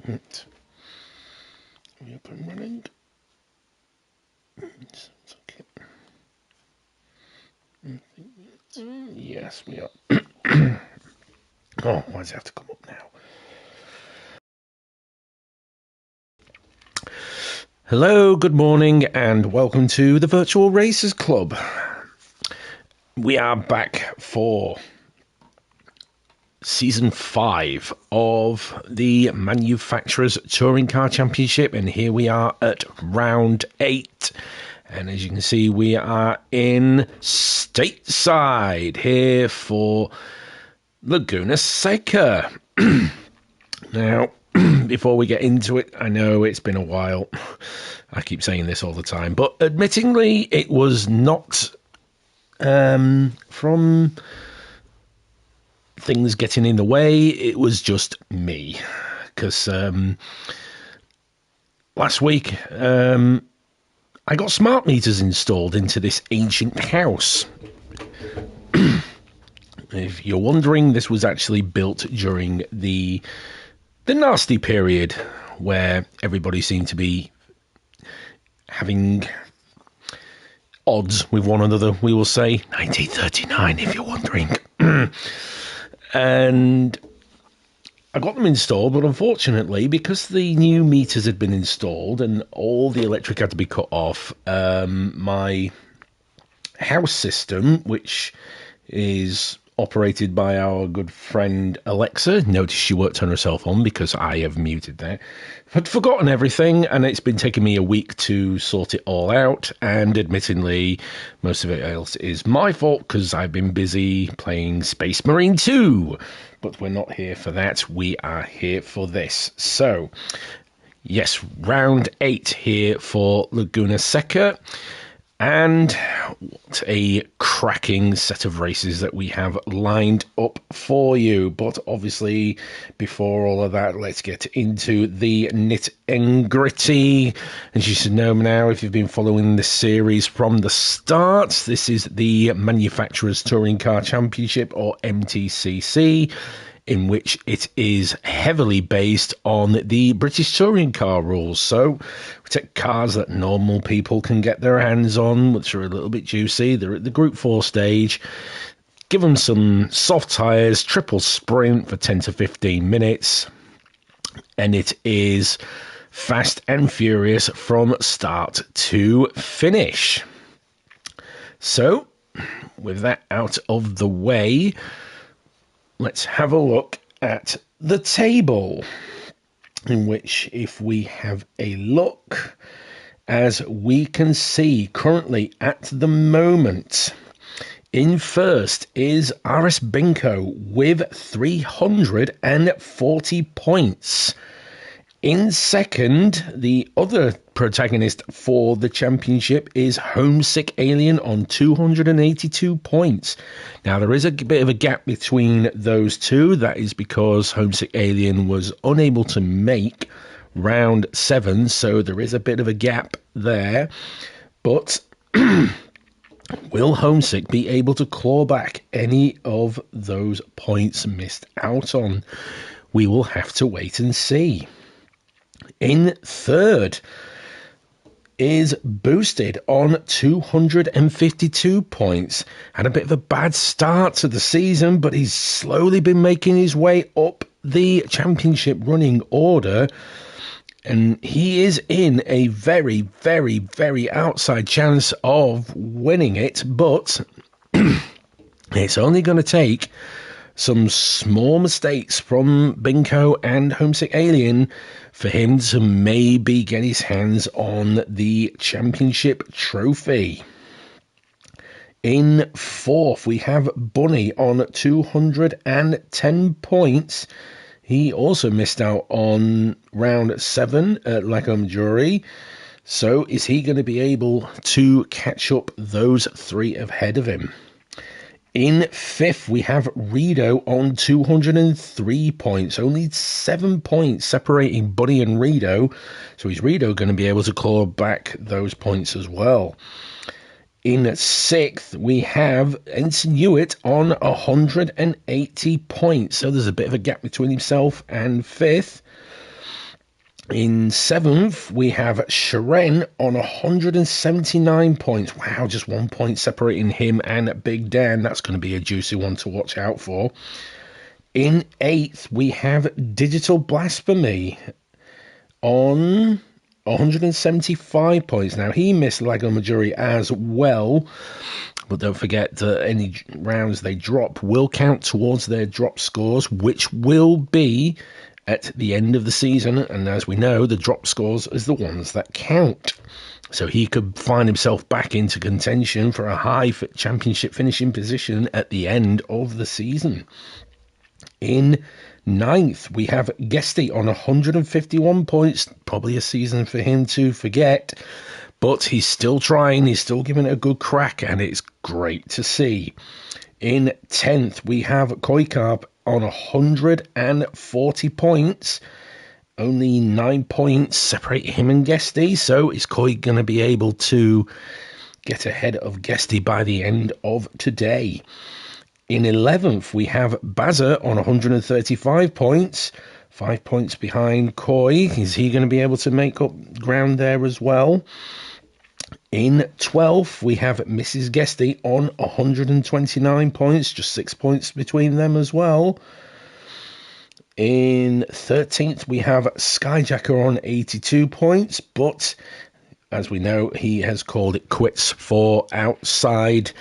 Right. Are we up and running? Sounds okay. Yes, we are. Oh, why does it have to come up now? Hello, good morning, and welcome to the Virtual Racers Club. We are back for Season 5 of the Manufacturers Touring Car Championship, and here we are at Round 8. And as you can see, we are in stateside here for Laguna Seca. Now, before we get into it, I know it's been a while. I keep saying this all the time, but admittingly, it was not from things getting in the way. It was just me, because last week I got smart meters installed into this ancient house. If you're wondering, this was actually built during the nasty period where everybody seemed to be having odds with one another, we will say. 1939, if you're wondering. And I got them installed, but unfortunately, because the new meters had been installed and all the electric had to be cut off, my house system, which is operated by our good friend Alexa. Notice she won't turn herself on because I have muted that. I'd forgotten everything, and it's been taking me a week to sort it all out, and admittingly, most of it else is my fault because I've been busy playing Space Marine 2. But we're not here for that. We are here for this. So, yes, round 8 here for Laguna Seca. And what a cracking set of races that we have lined up for you. But obviously, before all of that, let's get into the nit and gritty. As you should know now, if you've been following this series from the start, this is the Manufacturers Touring Car Championship, or MTCC, in which it is heavily based on the British touring car rules. So we take cars that normal people can get their hands on, which are a little bit juicy. They're at the Group 4 stage. Give them some soft tyres, triple sprint for 10 to 15 minutes. And it is fast and furious from start to finish. So, with that out of the way, let's have a look at the table, in which, if we have a look, as we can see currently at the moment, in first is RS Binko with 340 points. In second, the other protagonist for the championship is Homesick Alien on 282 points. Now, there is a bit of a gap between those two. That is because Homesick Alien was unable to make round 7, so there is a bit of a gap there. But will Homesick be able to claw back any of those points missed out on? We will have to wait and see. In third is Boosted on 252 points. Had a bit of a bad start to the season, but he's slowly been making his way up the championship running order, and he is in a very, very, very outside chance of winning it, but it's only going to take some small mistakes from Binko and Homesick Alien for him to maybe get his hands on the championship trophy. In fourth, we have Bunny on 210 points. He also missed out on round 7 at Lacombe Jury. So is he going to be able to catch up those 3 ahead of him? In fifth, we have Rido on 203 points. Only 7 points separating Bunny and Rido. So is Rido going to be able to claw back those points as well? In sixth, we have Ensign Hewitt on 180 points. So there's a bit of a gap between himself and fifth. In 7th, we have Sharon on 179 points. Wow, just 1 point separating him and Big Dan. That's going to be a juicy one to watch out for. In 8th, we have Digital Blasphemy on 175 points. Now, he missed Lago Maggiore as well, but don't forget that any rounds they drop will count towards their drop scores, which will be at the end of the season. And as we know, the drop scores is the ones that count. So he could find himself back into contention for a high championship finishing position at the end of the season. In 9th, we have Guesty on 151 points. Probably a season for him to forget, but he's still trying. He's still giving it a good crack, and it's great to see. In 10th, we have Koikarp on 140 points. Only 9 points separate him and Guesty, so is Koi going to be able to get ahead of Guesty by the end of today? In 11th, we have Bazza on 135 points, 5 points behind Koi. Is he going to be able to make up ground there as well? In 12th, we have Mrs. Guesty on 129 points, just 6 points between them as well. In 13th, we have Skyjacker on 82 points, but as we know, he has called it quits for outside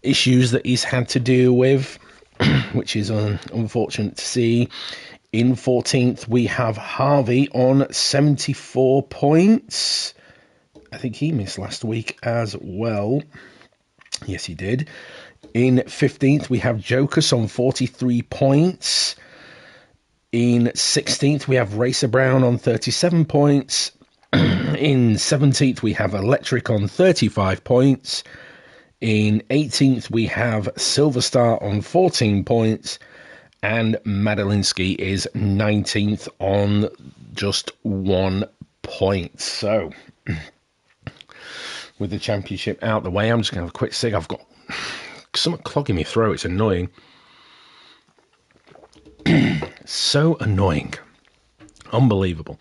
issues that he's had to deal with, which is unfortunate to see. In 14th, we have Harvey on 74 points. I think he missed last week as well. Yes, he did. In 15th, we have Jocus on 43 points. In 16th, we have Racer Brown on 37 points. In 17th, we have Electric on 35 points. In 18th, we have Silver Star on 14 points, and Madelinsky is 19th on just 1 point. So, with the championship out the way, I'm just going to have a quick cig. I've got something clogging my throat. It's annoying. So annoying. Unbelievable.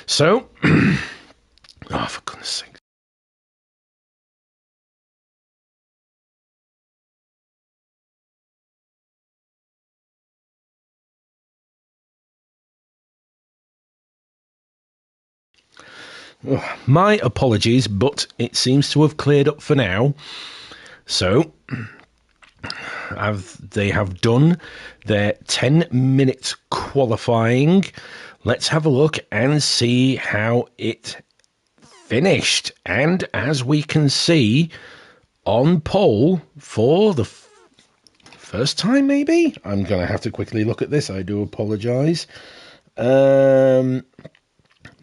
So, oh, for goodness sake. My apologies, but it seems to have cleared up for now. So, they have done their 10-minute qualifying. Let's have a look and see how it finished. And as we can see, on pole for the first time, maybe? I'm going to have to quickly look at this. I do apologise.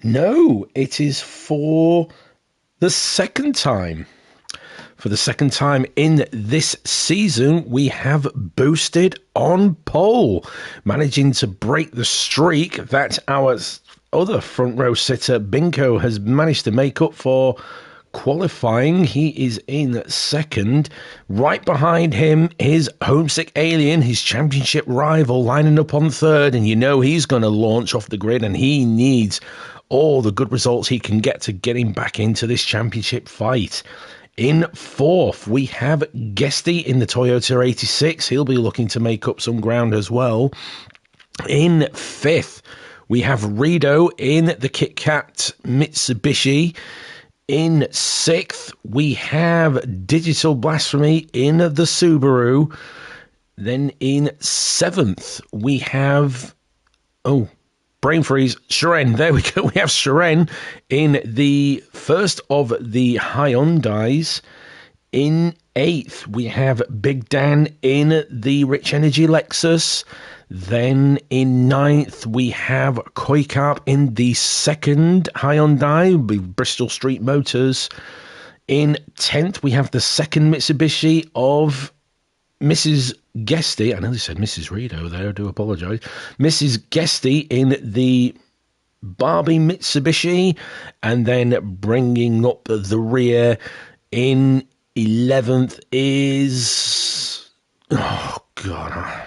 No, it is for the second time. For the second time in this season, we have boosted on pole, managing to break the streak that our other front row sitter, Binko, has managed to make up for qualifying. He is in second. Right behind him, his homesick alien, his championship rival, lining up on third. And you know he's going to launch off the grid, and he needs all the good results he can get to get him back into this championship fight. In fourth, we have Guesty in the Toyota 86. He'll be looking to make up some ground as well. In fifth, we have Rido in the Kit Kat Mitsubishi. In sixth, we have Digital Blasphemy in the Subaru. Then in seventh, we have... brain freeze. Sharon. There we go. We have Sharon in the first of the Hyundais. In eighth, we have Big Dan in the Rich Energy Lexus. Then in ninth, we have Koikarp in the second Hyundai with Bristol Street Motors. In 10th, we have the second Mitsubishi of Mrs. Guesty. I nearly said Mrs. Rido there. I do apologise. Mrs. Guesty in the Barbie Mitsubishi. And then bringing up the rear in 11th is... Oh, God.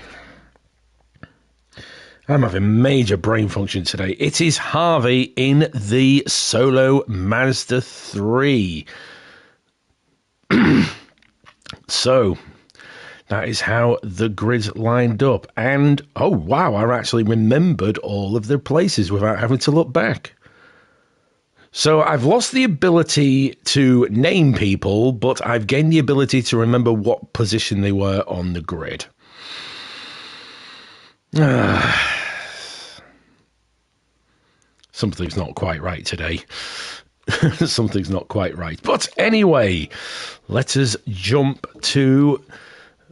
I'm having major brain function today. It is Harvey in the Solo Mazda 3. So, that is how the grid lined up. And, oh wow, I actually remembered all of the places without having to look back. So I've lost the ability to name people, but I've gained the ability to remember what position they were on the grid. Something's not quite right today. Something's not quite right. But anyway, let us jump to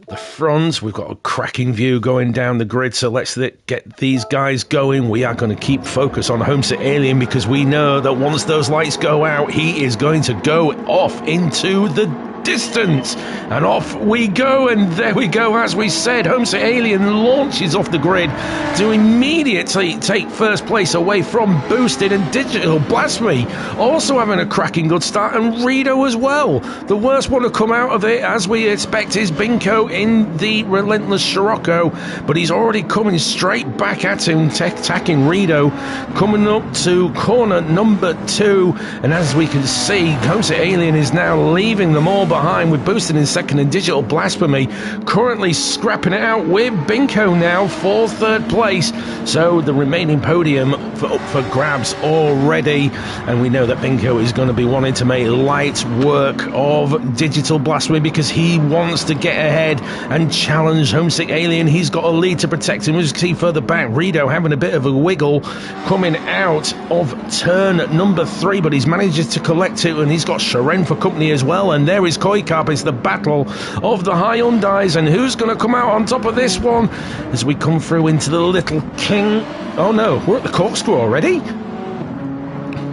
the front. We've got a cracking view going down the grid, so let's get these guys going. We are going to keep focus on Homesick Alien because we know that once those lights go out, he is going to go off into the distance. And off we go, and there we go. As we said, Homesick Alien launches off the grid to immediately take first place away from Boosted and Digital Blasphemy, also having a cracking good start, and Rito as well. The worst one to come out of it, as we expect, is Binko in the Relentless Scirocco, but he's already coming straight back at him, attacking Rito, coming up to corner number 2, and as we can see, Homesick Alien is now leaving them all behind, with Boosted in second and Digital Blasphemy currently scrapping it out with Binko now for third place. So the remaining podium up for grabs already, and we know that Binko is going to be wanting to make light work of Digital Blasphemy because he wants to get ahead and challenge Homesick Alien. He's got a lead to protect him. As you can see further back, Rito having a bit of a wiggle coming out of turn number 3, but he's managed to collect it, and he's got Sharen for company as well. And there is Koi Carp. It's the battle of the Hyundais, and who's going to come out on top of this one as we come through into the Little King. Oh no, we're at the corkscrew already.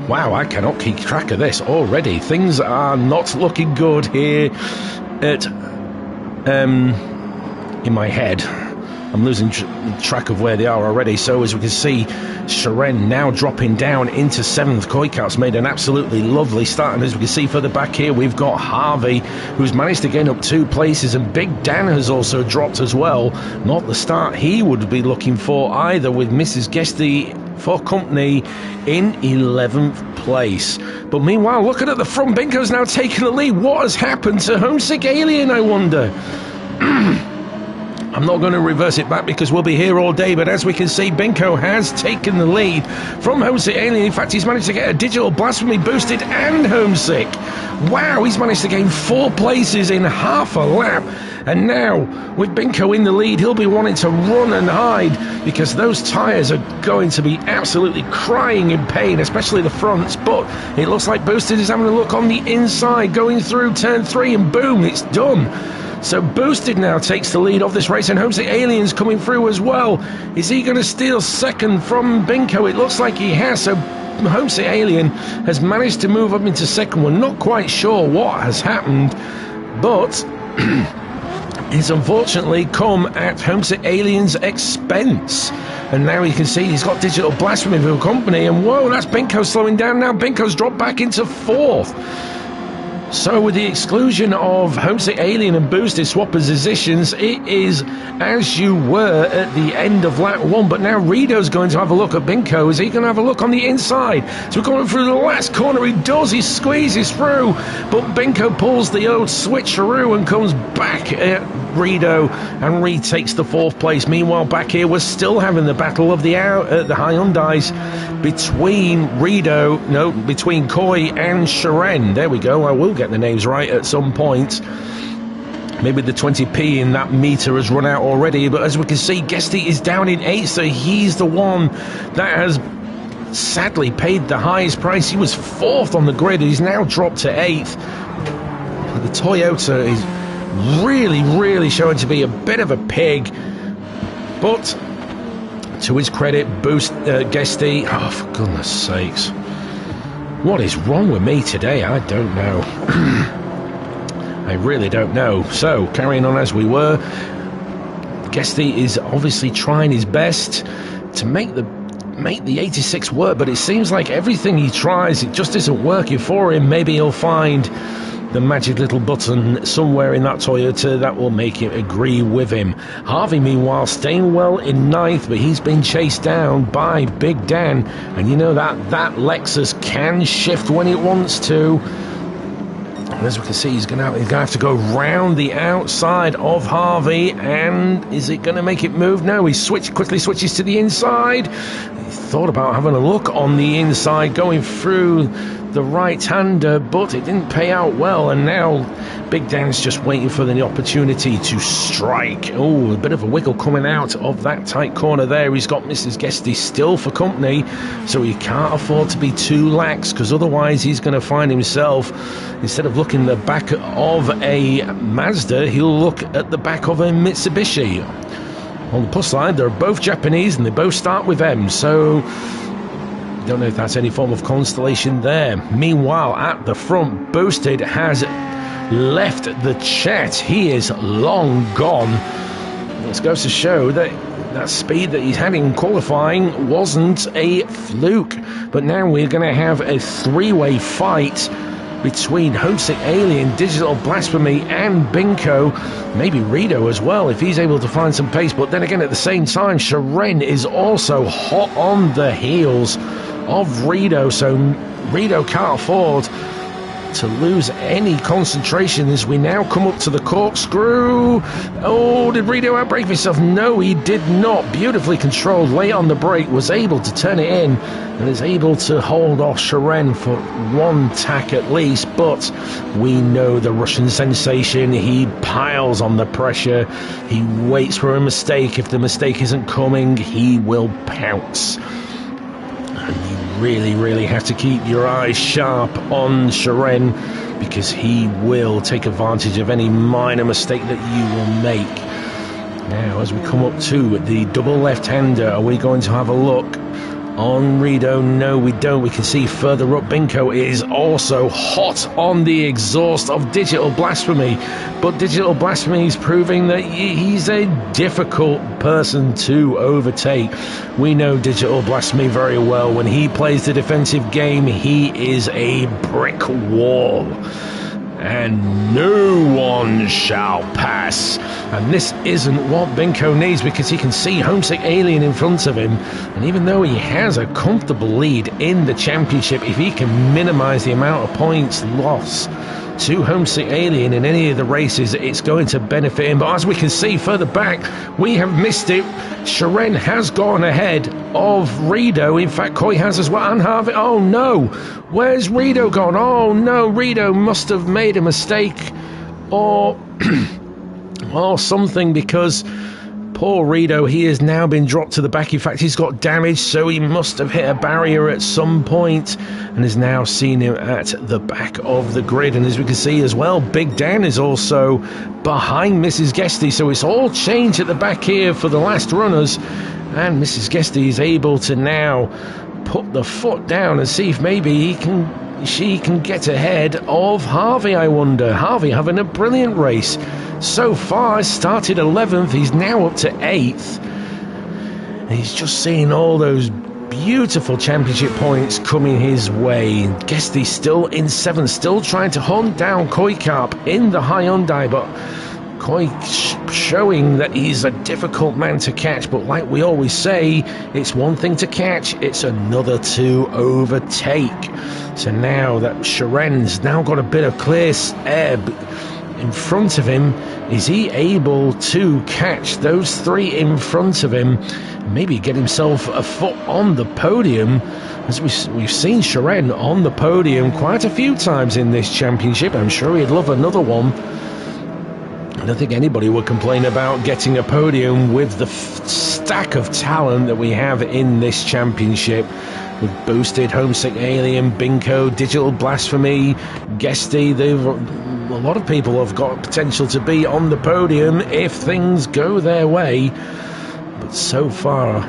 Wow, I cannot keep track of this already. Things are not looking good here at in my head. I'm losing track of where they are already. So as we can see, Sharen now dropping down into 7th. Koikat's made an absolutely lovely start, and as we can see further back here, we've got Harvey, who's managed to gain up 2 places, and Big Dan has also dropped as well. Not the start he would be looking for either, with Mrs. Guesty for company in 11th place. But meanwhile, looking at the front, Binko's now taking the lead. What has happened to Homesick Alien, I wonder? I'm not going to reverse it back because we'll be here all day, but as we can see, Binko has taken the lead from Homesick Alien. In fact, he's managed to get a Digital Blasphemy Boosted and Homesick. Wow, he's managed to gain 4 places in half a lap. And now, with Binko in the lead, he'll be wanting to run and hide because those tyres are going to be absolutely crying in pain, especially the fronts. But it looks like Boosted is having a look on the inside, going through turn 3, and boom, it's done. So Boosted now takes the lead of this race, and Homesick Alien's coming through as well. Is he going to steal second from Binko? It looks like he has. So Homesick Alien has managed to move up into second. We're not quite sure what has happened, but it's unfortunately come at Homesick Alien's expense. And now you can see he's got Digital Blasphemy for company, and whoa, that's Binko slowing down now. Binko's dropped back into 4th. So with the exclusion of Homesick Alien and Boosted swap positions, it is as you were at the end of lap 1. But now Rito's going to have a look at Binko. Is he going to have a look on the inside? So we're going through the last corner. He does. He squeezes through. But Binko pulls the old switcheroo and comes back at Rito and retakes the 4th place. Meanwhile, back here, we're still having the battle of the Hyundais between between Koi and Sharen. There we go. I will get the names right at some point. Maybe the 20p in that meter has run out already, but as we can see, Guesty is down in 8th, so he's the one that has sadly paid the highest price. He was 4th on the grid, and he's now dropped to 8th. The Toyota is really showing to be a bit of a pig, but to his credit, Guesty, oh, for goodness sakes, what is wrong with me today? I don't know. I really don't know. So carrying on as we were, Guesty is obviously trying his best to make the 86 work, but it seems like everything he tries, it just isn't working for him. Maybe he'll find the magic little button somewhere in that Toyota that will make him agree with him. Harvey, meanwhile, staying well in ninth, but he's been chased down by Big Dan. And you know that Lexus can shift when it wants to. And as we can see, he's going to have to go round the outside of Harvey. And is it going to make it move? No, he quickly switches to the inside. He thought about having a look on the inside, going through the right-hander, but it didn't pay out well. And now Big Dan's just waiting for the opportunity to strike. Oh, a bit of a wiggle coming out of that tight corner there. He's got Mrs. Guesty still for company, so he can't afford to be too lax, because otherwise he's going to find himself, instead of looking the back of a Mazda, he'll look at the back of a Mitsubishi. On the plus side, they're both Japanese and they both start with M, so don't know if that's any form of constellation there. Meanwhile, at the front, Boosted has left the chat. He is long gone. This goes to show that that speed that he's had in qualifying wasn't a fluke. But now we're going to have a three-way fight between Homesick Alien, Digital Blasphemy, and Binko. Maybe Rito as well, if he's able to find some pace. But then again, at the same time, Sharen is also hot on the heels of Rito, so Rito can't afford to lose any concentration as we now come up to the corkscrew. Oh, did Rito outbrake himself? No, he did not. Beautifully controlled, late on the brake, was able to turn it in and is able to hold off Sharen for one tack at least. But we know the Russian sensation. He piles on the pressure. He waits for a mistake. If the mistake isn't coming, he will pounce. And you really have to keep your eyes sharp on Sharen, because he will take advantage of any minor mistake that you will make. Now, as we come up to the double left-hander, are we going to have a look on Rito? No, we don't. We can see further up, Binko is also hot on the exhaust of Digital Blasphemy, but Digital Blasphemy is proving that he's a difficult person to overtake. We know Digital Blasphemy very well. When he plays the defensive game, he is a brick wall, and no one shall pass. And this isn't what Binko needs, because he can see Homesick Alien in front of him, and even though he has a comfortable lead in the championship, if he can minimize the amount of points lost to Homesick Alien in any of the races, it's going to benefit him. But as we can see further back, we have missed it. Sharen has gone ahead of Rito. In fact, Coy has as well, and Harvey. Oh no, where's Rito gone? Oh no, Rito must have made a mistake or or something, because poor Rito, he has now been dropped to the back. In fact, he's got damage, so he must have hit a barrier at some point and is now seen him at the back of the grid. And as we can see as well, Big Dan is also behind Mrs. Guesty, so it's all changed at the back here for the last runners, and Mrs. Guesty is able to now put the foot down and see if maybe she can get ahead of Harvey, I wonder. Harvey having a brilliant race so far. Started 11th, he's now up to 8th. He's just seeing all those beautiful championship points coming his way. Guesty still in 7th, still trying to hunt down Koikarp in the Hyundai, but Koi showing that he's a difficult man to catch. But like we always say, it's one thing to catch, it's another to overtake. So now that Sharen's now got a bit of clear air in front of him, is he able to catch those three in front of him, maybe get himself a foot on the podium? As we've seen Sharen on the podium quite a few times in this championship. I'm sure he'd love another one. I don't think anybody would complain about getting a podium with the stack of talent that we have in this championship, with Boosted, Homesick Alien, Binko, Digital Blasphemy, Guesty. A lot of people have got potential to be on the podium if things go their way. But so far,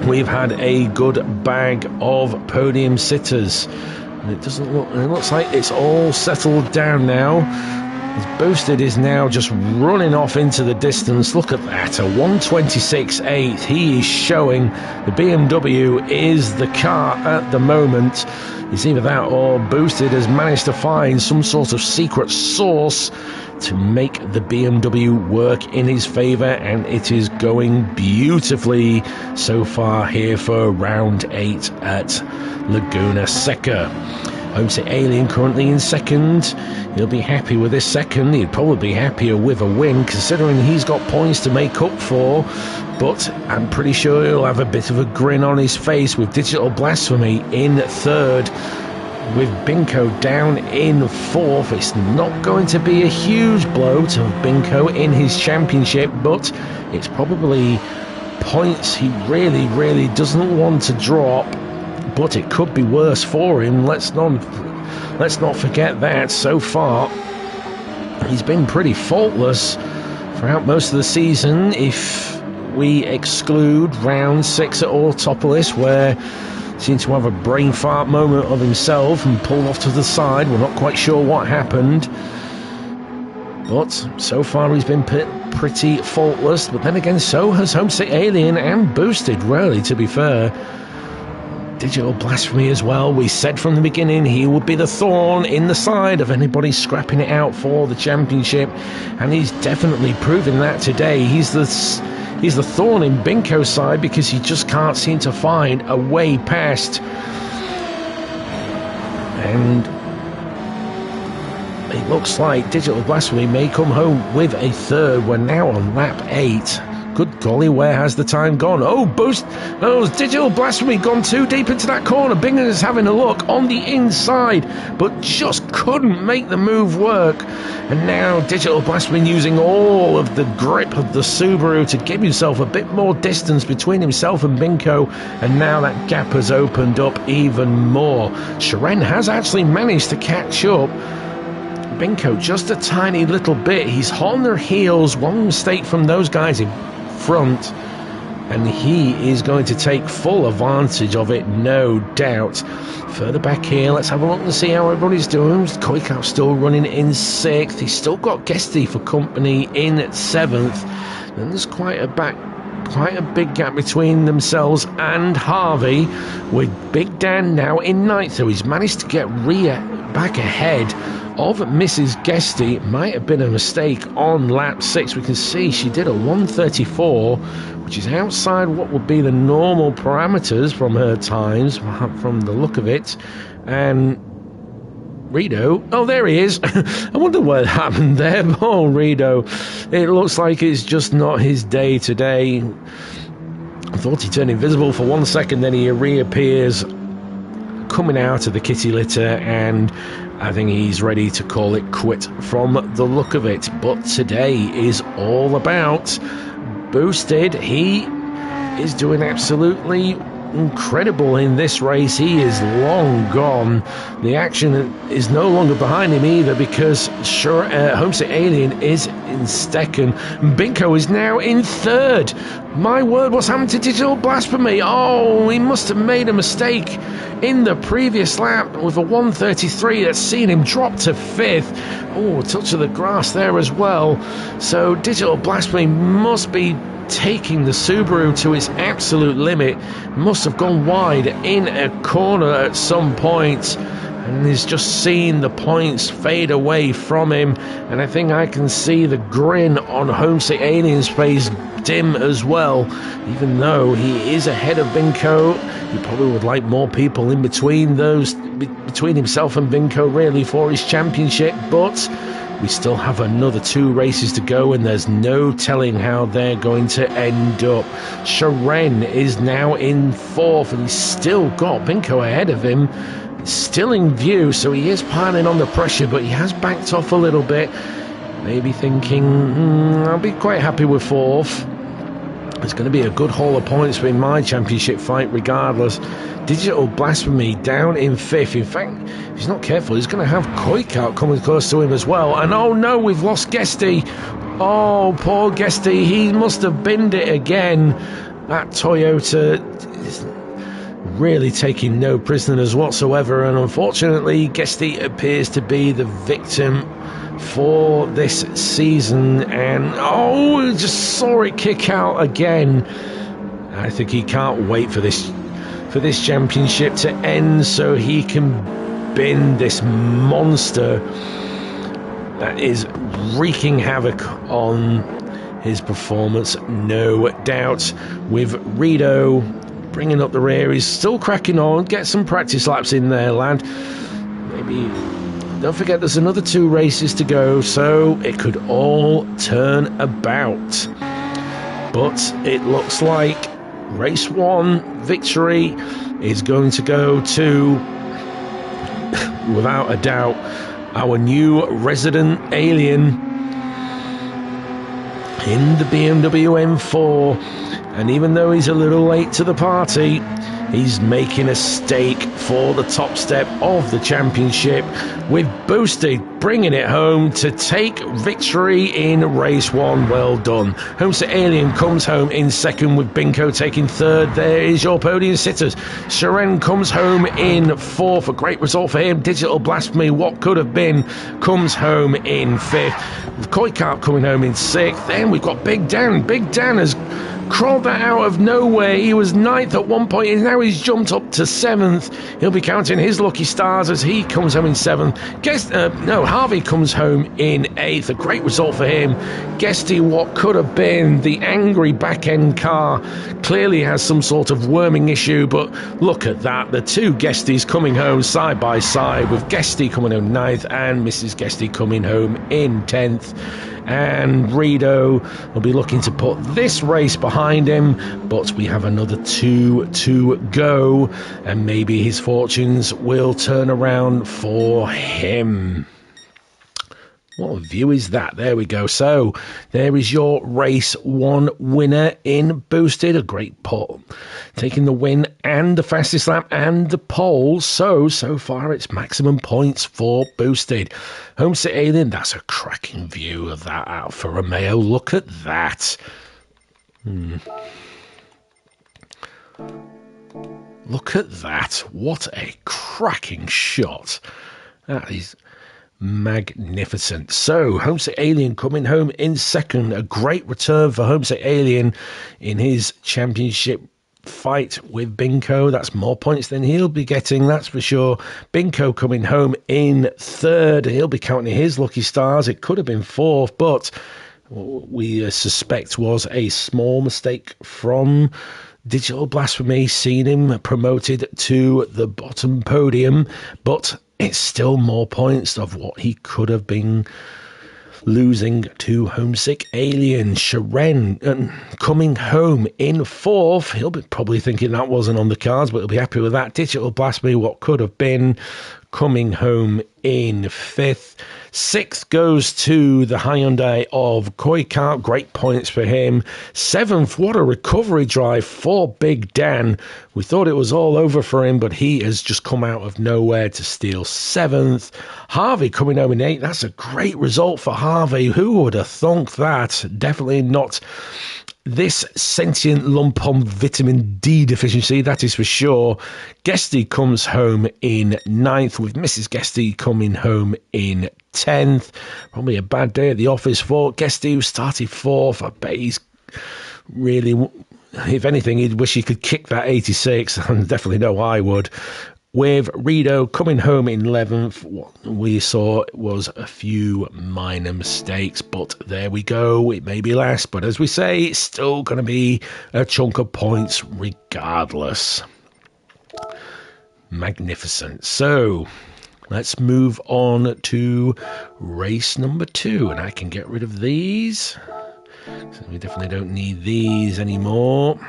we've had a good bag of podium sitters. And it looks like it's all settled down now. Boosted is now just running off into the distance. Look at that, a 1:26.8. He is showing the BMW is the car at the moment. It's either that or Boosted has managed to find some sort of secret sauce to make the BMW work in his favour, and it is going beautifully so far here for round 8 at Laguna Seca. Homesick Alien currently in second. He'll be happy with this second. He'd probably be happier with a win, considering he's got points to make up for. But I'm pretty sure he'll have a bit of a grin on his face with Digital Blasphemy in third. With Binko down in fourth, it's not going to be a huge blow to Binko in his championship, but it's probably points he really doesn't want to drop. But it could be worse for him. Let's not forget that. So far, he's been pretty faultless throughout most of the season. If we exclude round 6 at Autopolis, where he seemed to have a brain fart moment of himself and pulled off to the side. We're not quite sure what happened. But so far he's been pretty faultless. But then again, so has Homesick Alien and Boosted, really, to be fair. Digital Blasphemy as well. We said from the beginning he would be the thorn in the side of anybody scrapping it out for the championship, and he's definitely proving that today. He's the thorn in Binko's side because he just can't seem to find a way past. And it looks like Digital Blasphemy may come home with a third. We're now on lap 8. Good golly, where has the time gone? Oh, Digital Blasphemy gone too deep into that corner. Bingham is having a look on the inside, but just couldn't make the move work. And now Digital Blasphemy using all of the grip of the Subaru to give himself a bit more distance between himself and Binko, and now that gap has opened up even more. Sharon has actually managed to catch up. Binko just a tiny little bit. He's hot on their heels. One mistake from those guys in front, and he is going to take full advantage of it, no doubt. Further back here, let's have a look and see how everybody's doing. Koikau still running in 6th. He's still got Guesty for company in 7th. Then there's quite a big gap between themselves and Harvey, with Big Dan now in 9th. So he's managed to get Rhea back ahead of Mrs. Guesty. Might have been a mistake on lap 6. We can see she did a 1:34, which is outside what would be the normal parameters from her times, from the look of it. And Rido, oh, there he is. I wonder what happened there. Oh, Rido, it looks like it's just not his day today. I thought he turned invisible for 1 second, then he reappears coming out of the kitty litter, and I think he's ready to call it quit from the look of it. But today is all about Boosted. He is doing absolutely incredible in this race. He is long gone. The action is no longer behind him either, because Homesick Alien is in second. Binko is now in third. My word, what's happened to Digital Blasphemy? Oh, he must have made a mistake in the previous lap with a 1:33 that's seen him drop to 5th. Oh, a touch of the grass there as well. So Digital Blasphemy must be taking the Subaru to its absolute limit. Must have gone wide in a corner at some point, and he's just seen the points fade away from him. And I think I can see the grin on Homesick Alien's face dim as well. Even though he is ahead of Binko, he probably would like more people in between himself and Binko really for his championship. But we still have another 2 races to go, and there's no telling how they're going to end up. Sharon is now in 4th, and he's still got Binko ahead of him, still in view, so he is piling on the pressure, but he has backed off a little bit, maybe thinking, I'll be quite happy with 4th. It's going to be a good haul of points in my championship fight regardless. Digital Blasphemy down in 5th. In fact, if he's not careful, he's going to have Koikau coming close to him as well. And oh no, we've lost Guesty. Oh, poor Guesty. He must have binned it again. That Toyota is really taking no prisoners whatsoever. And unfortunately, Guesty appears to be the victim for this season, and just saw it kick out again. I think he can't wait for this championship to end so he can bin this monster that is wreaking havoc on his performance, no doubt. With Rito bringing up the rear, he's still cracking on. Get some practice laps in there, lad. Maybe don't forget there's another 2 races to go, so it could all turn about. But it looks like race 1 victory is going to go to, without a doubt, our new resident alien in the BMW M4. And even though he's a little late to the party, he's making a stake for the top step of the championship, with Boosted bringing it home to take victory in race 1. Well done. Homestead Alien comes home in second, with Binko taking third. There is your podium sitters. Sharon comes home in fourth. A great result for him. Digital Blasphemy, what could have been, comes home in fifth. Koi Carp coming home in sixth. Then we've got Big Dan. Big Dan has crawled that out of nowhere. He was ninth at one point, and now he's jumped up to seventh. He'll be counting his lucky stars as he comes home in seventh. Harvey comes home in eighth. A great result for him. Guesty, what could have been the angry back-end car, clearly has some sort of worming issue, but look at that. The 2 Guesties coming home side by side, with Guesty coming home ninth and Mrs. Guesty coming home in 10th. And Rito will be looking to put this race behind him, but we have another 2 to go, and maybe his fortunes will turn around for him. What a view is that? There we go. So there is your race 1 winner in Boosted. A great putt, taking the win and the fastest lap and the pole. So far it's maximum points for Boosted. Homestead Alien, that's a cracking view of that Alfa Romeo. Look at that. Look at that. What a cracking shot. That is magnificent. So Homestead Alien coming home in second. A great return for Homestead Alien in his championship fight with Binko. That's more points than he'll be getting, that's for sure. Binko coming home in third. He'll be counting his lucky stars. It could have been fourth, but we suspect was a small mistake from Digital Blasphemy, seeing him promoted to the bottom podium, but it's still more points of what he could have been losing to Homesick Alien. Sharon coming home in fourth. He'll be probably thinking that wasn't on the cards, but he'll be happy with that. Digital Blasphemy, what could have been, coming home in fifth. Sixth goes to the Hyundai of Koi Carp. Great points for him. Seventh, what a recovery drive for Big Dan. We thought it was all over for him, but he has just come out of nowhere to steal seventh. Harvey coming home in eighth. That's a great result for Harvey. Who would have thunk that? Definitely not this sentient lump on vitamin D deficiency, that is for sure. Guesty comes home in ninth, with Mrs. Guesty coming home in 10th. Probably a bad day at the office for Guesty, who started fourth. I bet he's really, if anything, he'd wish he could kick that 86, and definitely know I would. With Rito coming home in 11th, what we saw was a few minor mistakes, but there we go. It may be less, but as we say, it's still going to be a chunk of points regardless. Magnificent. So let's move on to race number 2, and I can get rid of these. So we definitely don't need these anymore.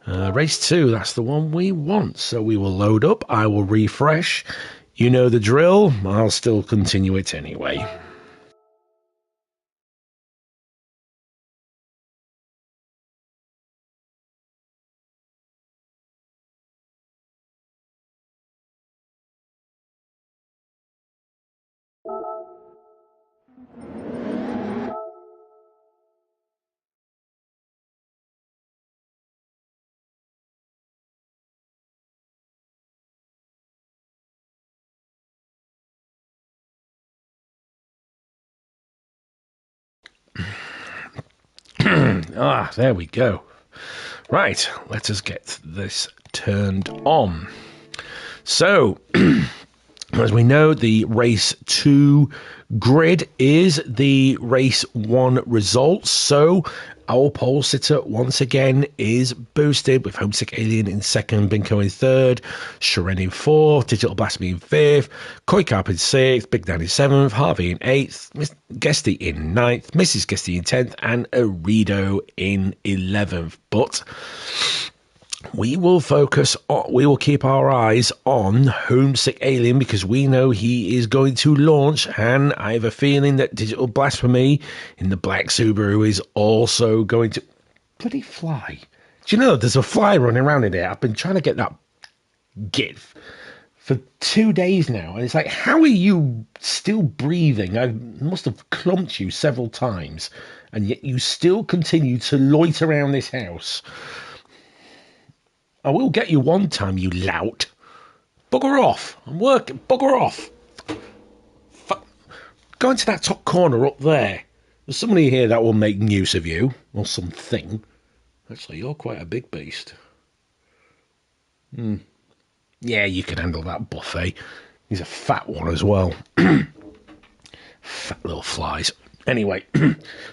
Race 2, that's the one we want. So we will load up, I will refresh. You know the drill, I'll still continue it anyway. There we go. Right, let us get this turned on. So, as we know, the race 2 grid is the race 1 results. So, our pole sitter once again is boosted with Homesick Alien in 2nd, Binko in 3rd, Sharon in 4th, Digital Blasphemy in 5th, Koi Carp in 6th, Big Dan in 7th, Harvey in 8th, Miss Guesty in 9th, Mrs. Guesty in 10th, and Arido in 11th. But we will we will keep our eyes on Homesick Alien because we know he is going to launch, and I have a feeling that Digital Blasphemy in the black Subaru is also going to... Bloody fly. Do you know, there's a fly running around in there. I've been trying to get that GIF for 2 days now, and it's like, how are you still breathing? I must have clumped you several times, and yet you still continue to loiter around this house. I will get you one time, you lout. Bugger off. I'm working. Bugger off. Go into that top corner up there. There's somebody here that will make use of you. Or something. Actually, you're quite a big beast. Yeah, you can handle that buffet. He's a fat one as well. Fat little flies. Anyway,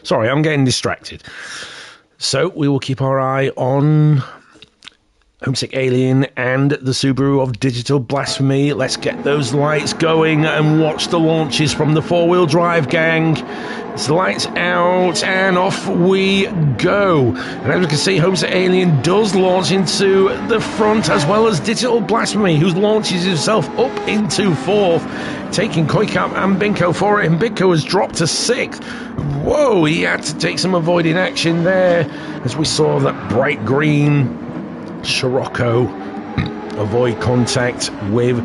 sorry, I'm getting distracted. So, we will keep our eye on Homesick Alien and the Subaru of Digital Blasphemy. Let's get those lights going and watch the launches from the four-wheel drive gang. It's lights out and off we go. And as we can see, Homesick Alien does launch into the front, as well as Digital Blasphemy, who launches himself up into 4th, taking Koikap and Binko for it, and Binko has dropped to 6th. Whoa, he had to take some avoiding action there, as we saw that bright green Scirocco avoid contact with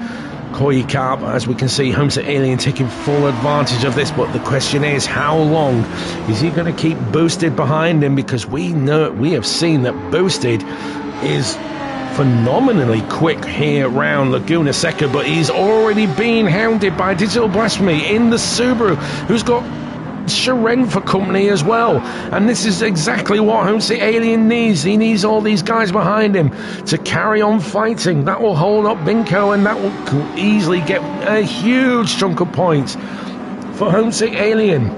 Koi Carp. As we can see, Homesick Alien taking full advantage of this, but the question is, how long is he going to keep Boosted behind him? Because we have seen that Boosted is phenomenally quick here around Laguna Seca, but he's already been hounded by Digital Blasphemy in the Subaru, who's got Sharon for company as well, and this is exactly what Homesick Alien needs. He needs all these guys behind him to carry on fighting. That will hold up Binko, and that will easily get a huge chunk of points for Homesick Alien.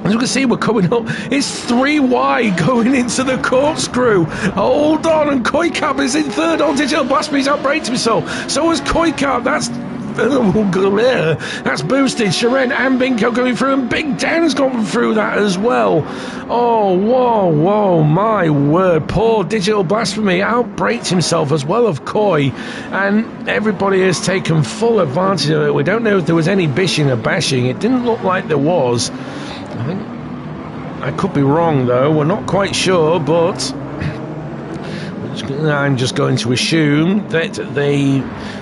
As you can see, we're coming up. It's 3 wide going into the corkscrew. Hold on, and Koi Carp is in 3rd on Digital Blasphemy. He's outbraked himself. So is Koi Carp. That's Boosted. Sharon and Binko going through, and Big Dan's gone through that as well. Oh, whoa, my word. Poor Digital Blasphemy outbraked himself as well of Koi, and everybody has taken full advantage of it. We don't know if there was any bishing or bashing. It didn't look like there was. I think I could be wrong, though. We're not quite sure, but I'm just going to assume that they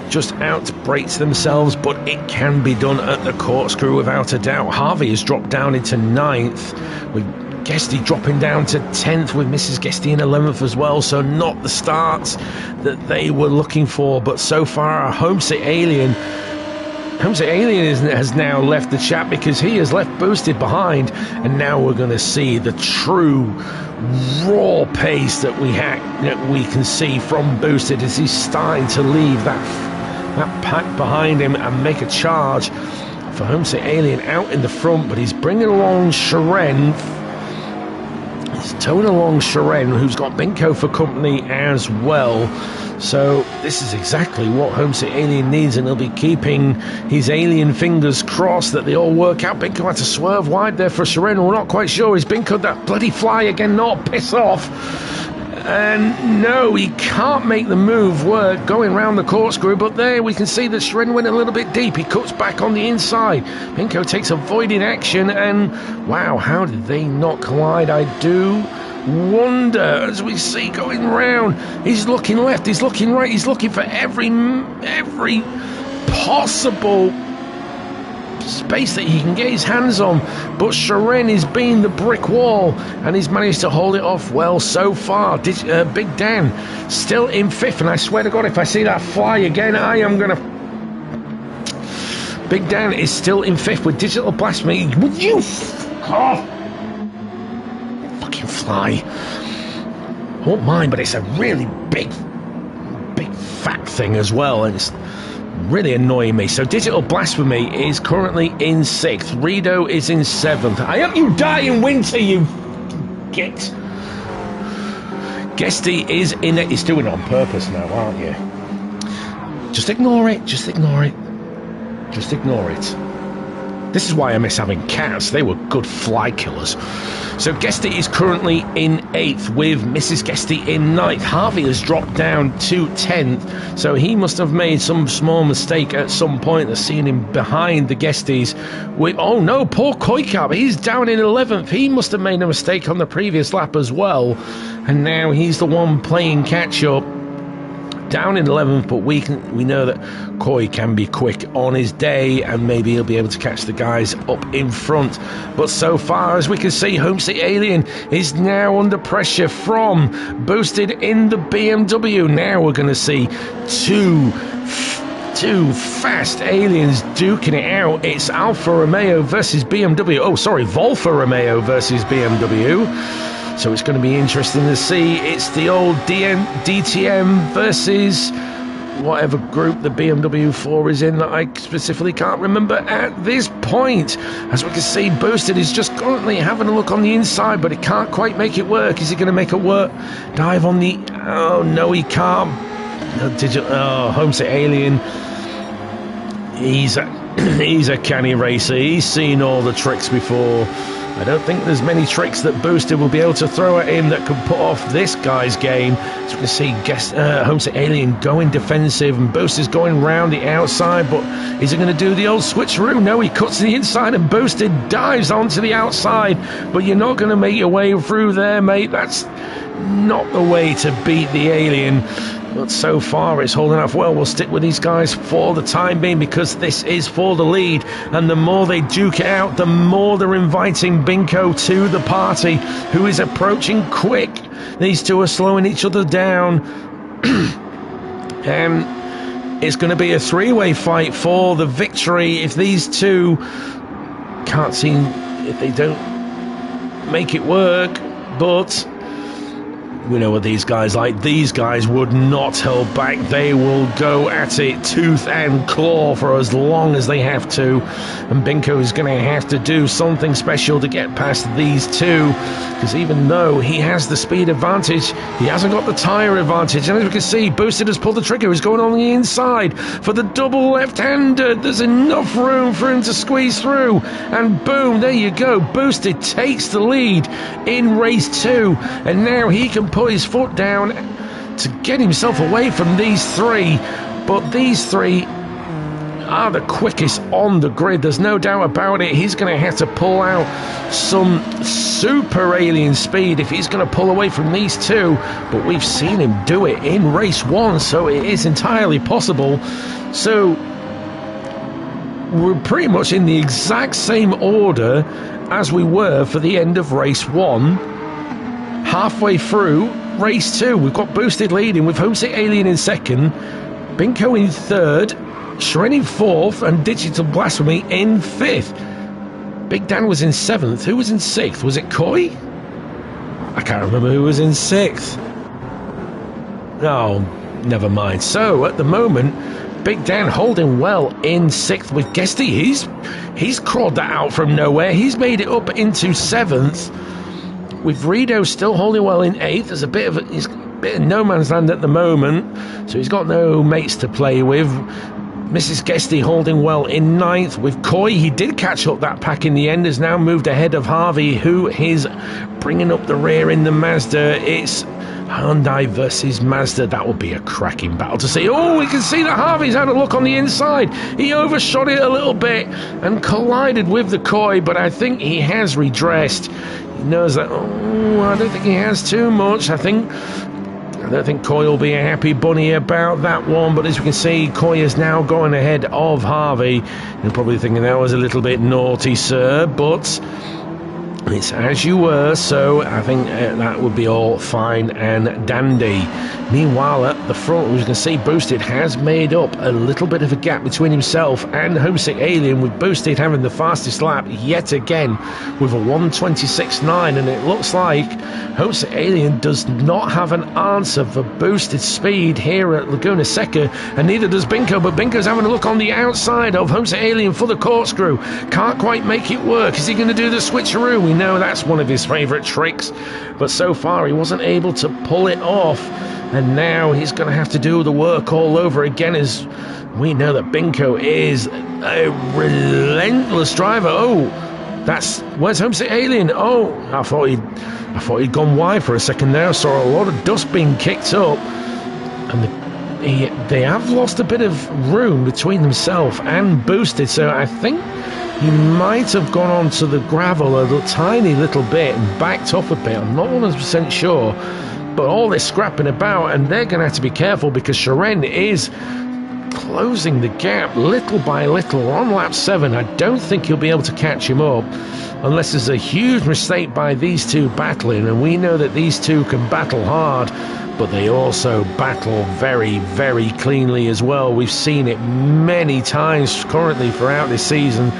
just outbraked themselves, but it can be done at the corkscrew without a doubt. Harvey has dropped down into 9th, with Guesty dropping down to 10th, with Mrs. Guesty in 11th as well, so not the starts that they were looking for. But so far, Homesick Alien has now left the chat because he has left Boosted behind, and now we're going to see the true raw pace that we can see from Boosted as he's starting to leave that pack behind him and make a charge for Homesick Alien out in the front. But he's bringing along Sharon. He's towing along Sharon, who's got Binko for company as well. So this is exactly what Homesick Alien needs, and he'll be keeping his alien fingers crossed that they all work out. Binko had to swerve wide there for Sharon. We're not quite sure. Is Binko that bloody fly again? Not piss off. And no, he can't make the move work going round the corkscrew, but there we can see that Sharon went a little bit deep. He cuts back on the inside. Binko takes avoiding action, and wow, how did they not collide? I do wonder. As we see going round, he's looking left, he's looking right, he's looking for every possible space that he can get his hands on, but Sharon is being the brick wall, and he's managed to hold it off well so far. Big Dan still in 5th, and I swear to God, if I see that fly again, I am gonna... Big Dan is still in 5th with Digital Blasphemy. Would you fucking fly. I won't mind, but it's a really big fat thing as well, and it's really annoying me. So Digital Blasphemy is currently in 6th. Rido is in 7th. I hope you die in winter, you git. Guesty is in it. He's doing it on purpose now, aren't you? Just ignore it. Just ignore it. Just ignore it. This is why I miss having cats. They were good fly killers. So Guesty is currently in 8th with Mrs. Guesty in 9th. Harvey has dropped down to 10th. So he must have made some small mistake at some point. They're seeing him behind the Guesties. Oh no, poor Koikab. He's down in 11th. He must have made a mistake on the previous lap as well. And now he's the one playing catch up. Down in 11th, but we know that Koi can be quick on his day, and maybe he'll be able to catch the guys up in front. But so far as we can see, Homesick Alien is now under pressure from Boosted in the BMW. Now we're going to see two fast aliens duking it out. It's Alfa Romeo versus BMW. Oh, sorry, Volfa Romeo versus BMW. So it's going to be interesting to see. It's the old DTM versus whatever group the BMW 4 is in that I specifically can't remember at this point. As we can see, Boosted is just currently having a look on the inside, but he can't quite make it work. Is he going to make it work? Dive on the... Oh, no, he can't. Homesick Alien. He's a canny racer. He's seen all the tricks before. I don't think there's many tricks that Boosted will be able to throw at him that could put off this guy's game. So we can see Homesick Alien going defensive, and Boosted's going round the outside, but is he going to do the old switcheroo? No, he cuts to the inside, and Boosted dives onto the outside. But you're not going to make your way through there, mate. That's not the way to beat the Alien. But so far it's holding off well. We'll stick with these guys for the time being, because this is for the lead, and the more they duke it out, the more they're inviting Binko to the party, who is approaching quick. These two are slowing each other down. And it's going to be a three-way fight for the victory if these two can't seem, if they don't make it work. But we know what these guys like. These guys would not hold back. They will go at it tooth and claw for as long as they have to. And Binko is going to have to do something special to get past these two, because even though he has the speed advantage, he hasn't got the tyre advantage. And as we can see, Boosted has pulled the trigger. He's going on the inside for the double left-hander. There's enough room for him to squeeze through. And boom, there you go. Boosted takes the lead in race 2. And now he can put his foot down to get himself away from these three. But these three are the quickest on the grid, there's no doubt about it. He's going to have to pull out some super alien speed if he's going to pull away from these two, but we've seen him do it in race 1, so it is entirely possible. So we're pretty much in the exact same order as we were for the end of race 1. Halfway through race 2, we've got Boosted leading with Homesick Alien in 2nd, Binko in 3rd, Shren in 4th, and Digital Blasphemy in 5th. Big Dan was in 7th. Who was in 6th? Was it Koi? I can't remember who was in 6th. Oh, never mind. So at the moment, Big Dan holding well in 6th with Guesty. He's crawled that out from nowhere. He's made it up into 7th. With Rido still holding well in 8th. There's he's a bit of no man's land at the moment, so he's got no mates to play with. Mrs. Guesty holding well in 9th. With Koi, he did catch up that pack in the end, has now moved ahead of Harvey, who is bringing up the rear in the Mazda. It's Hyundai versus Mazda. That will be a cracking battle to see. Oh, we can see that Harvey's had a look on the inside. He overshot it a little bit and collided with the Koi, but I think he has redressed. He knows that. Oh, I don't think he has too much. I don't think Koi will be a happy bunny about that one, but as we can see, Koi is now going ahead of Harvey. You're probably thinking that was a little bit naughty, sir, but It's as you were, so I think that would be all fine and dandy. Meanwhile, at the front, as you can see, Boosted has made up a little bit of a gap between himself and Homesick Alien, with Boosted having the fastest lap yet again with a 1:26.9, and it looks like Homesick Alien does not have an answer for Boosted speed here at Laguna Seca, and neither does Binko, but Binko's having a look on the outside of Homesick Alien for the corkscrew. Can't quite make it work. Is he going to do the switcheroo? We know that's one of his favourite tricks, but so far he wasn't able to pull it off. And now he's going to have to do the work all over again, as we know that Binko is a relentless driver. Oh, where's Homesick Alien? Oh, I thought he'd gone wide for a second there. I saw a lot of dust being kicked up, and they have lost a bit of room between themselves and Boosted. So I think he might have gone onto the gravel a tiny little bit and backed off a bit. I'm not 100% sure. But all this scrapping about, and they're going to have to be careful because Sharon is closing the gap little by little. We're on lap 7. I don't think he'll be able to catch him up unless there's a huge mistake by these two battling, and we know that these two can battle hard, but they also battle very, very cleanly as well. We've seen it many times currently throughout this season.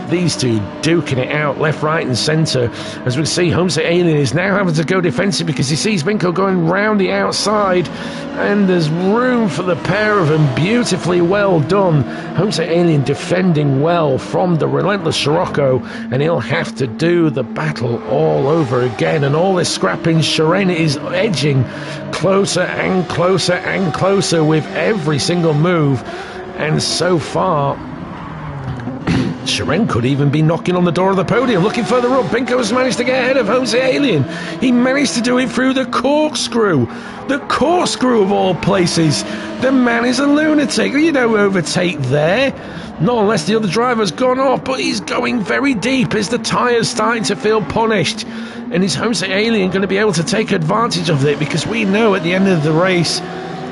These two duking it out left, right and centre. As we see, Homesick Alien is now having to go defensive because he sees Binko going round the outside, and there's room for the pair of them. Beautifully well done. Homesick Alien defending well from the relentless Scirocco, and he'll have to do the battle all over again. And all this scrapping, Sharon is edging closer and closer and closer with every single move, and so far Sharon could even be knocking on the door of the podium. Looking further up, Binko has managed to get ahead of Homesick Alien. He managed to do it through the corkscrew. The corkscrew of all places. The man is a lunatic. You don't overtake there. Not unless the other driver's gone off, but he's going very deep as the tyre's starting to feel punished. And is Homesick Alien going to be able to take advantage of it? Because we know at the end of the race,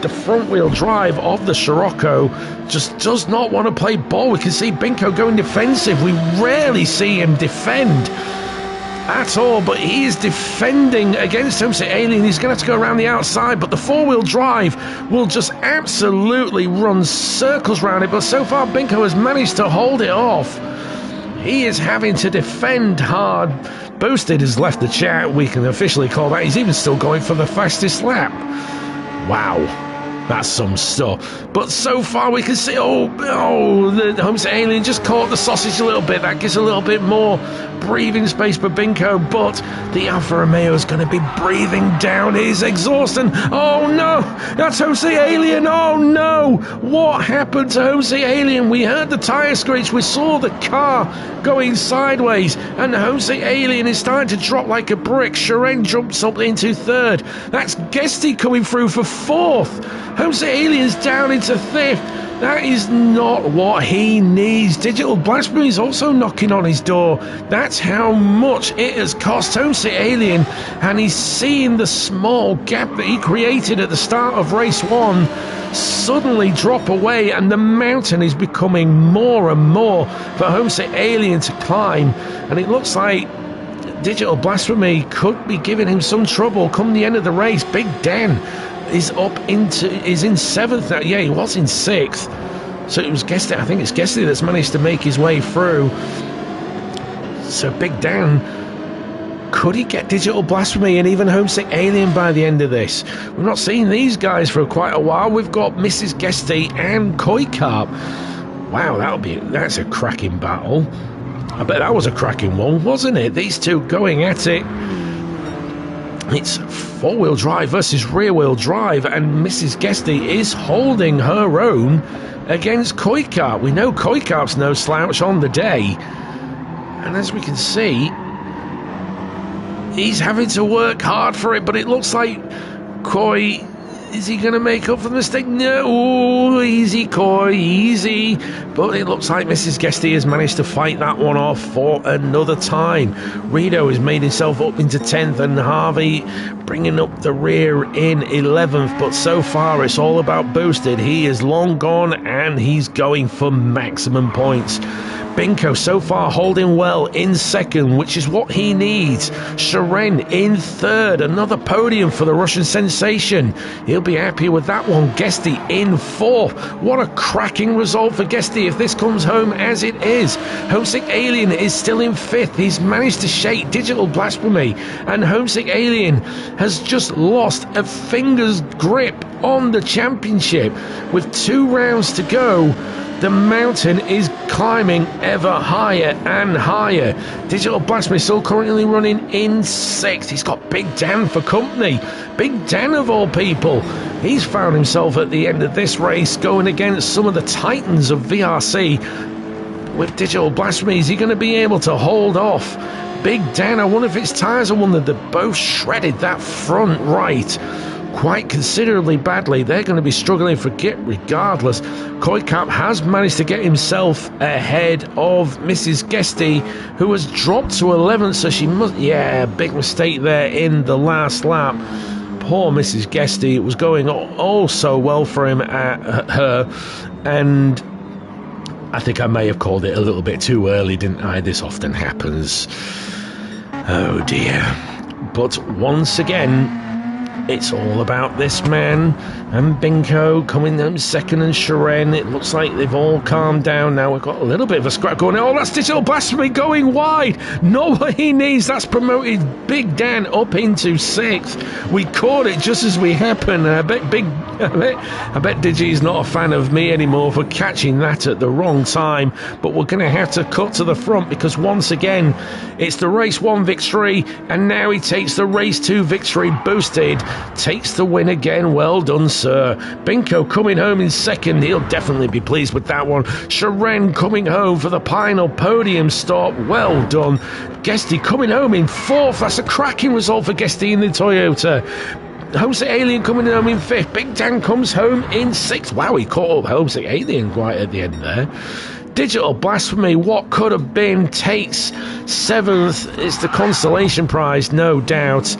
the front-wheel drive of the Scirocco just does not want to play ball. We can see Binko going defensive. We rarely see him defend at all, but he is defending against Homesick Alien. He's going to have to go around the outside, but the four-wheel drive will just absolutely run circles around it. But so far, Binko has managed to hold it off. He is having to defend hard. Boosted has left the chat. We can officially call that. He's even still going for the fastest lap. Wow. That's some stuff. But so far we can see, the Homesick Alien just caught the sausage a little bit. That gives a little bit more breathing space for Binko, but the Alfa Romeo is going to be breathing down his exhaust. And oh no, that's Homesick Alien. Oh no, what happened to Homesick Alien? We heard the tyre screech. We saw the car going sideways, and Homesick Alien is starting to drop like a brick. Sharon jumps up into third. That's Guesty coming through for fourth. Homesick Alien's down into fifth. That is not what he needs. Digital Blasphemy is also knocking on his door. That's how much it has cost Homesick Alien, and he's seeing the small gap that he created at the start of race 1 suddenly drop away, and the mountain is becoming more and more for Homesick Alien to climb, and it looks like Digital Blasphemy could be giving him some trouble come the end of the race. Big Dan is in 7th now. Yeah, he was in 6th. So it was Guesty. I think it's Guesty that's managed to make his way through. So Big Dan, could he get Digital Blasphemy and even Homesick Alien by the end of this? We've not seen these guys for quite a while. We've got Mrs. Guesty and Koi Carp. Wow, that's a cracking battle. I bet that was a cracking one, wasn't it? These two going at it. It's four-wheel drive versus rear-wheel drive, and Mrs. Guesty is holding her own against Koi Carp. We know Koi Carp's no slouch on the day, and as we can see, he's having to work hard for it, but it looks like Koi... Is he going to make up for the mistake? No, easy, Koi, easy. But it looks like Mrs. Guesty has managed to fight that one off for another time. Rito has made himself up into 10th, and Harvey bringing up the rear in 11th. But so far, it's all about Boosted. He is long gone, and he's going for maximum points. Binko so far holding well in second, which is what he needs. Sharen in third, another podium for the Russian sensation. He'll be happy with that one. Guesty in fourth. What a cracking result for Guesty if this comes home as it is. Homesick Alien is still in fifth. He's managed to shake Digital Blasphemy, and Homesick Alien has just lost a finger's grip on the championship. With 2 rounds to go, the mountain is climbing ever higher and higher. Digital Blasphemy still currently running in sixth. He's got Big Dan for company. Big Dan of all people. He's found himself at the end of this race going against some of the titans of VRC. With Digital Blasphemy, is he going to be able to hold off Big Dan? I wonder if it's tyres. I wonder, they both shredded that front right quite considerably badly. They're going to be struggling for Git regardless. Koikap has managed to get himself ahead of Mrs. Guesty, who has dropped to 11th, so she must... Yeah, big mistake there in the last lap. Poor Mrs. Guesty. It was going all so well for him at her, and I think I may have called it a little bit too early, didn't I? This often happens. Oh dear. But once again, it's all about this man and Binko coming home second, and Sharen. It looks like they've all calmed down now. We've got a little bit of a scrap going on. Oh, that's Digital Blasphemy going wide. Not what he needs. That's promoted Big Dan up into sixth. We caught it just as we happened. I bet Digi's not a fan of me anymore for catching that at the wrong time. But we're going to have to cut to the front, because once again, it's the race 1 victory, and now he takes the race 2 victory. Boosted takes the win again. Well done, sir. Binko coming home in second. He'll definitely be pleased with that one. Sharen coming home for the final podium stop. Well done. Guesty coming home in fourth. That's a cracking result for Guesty in the Toyota. Homesick Alien coming home in fifth. Big Dan comes home in sixth. Wow, he caught up Homesick Alien quite at the end there. Digital Blasphemy, what could have been, takes seventh. It's the consolation prize, no doubt.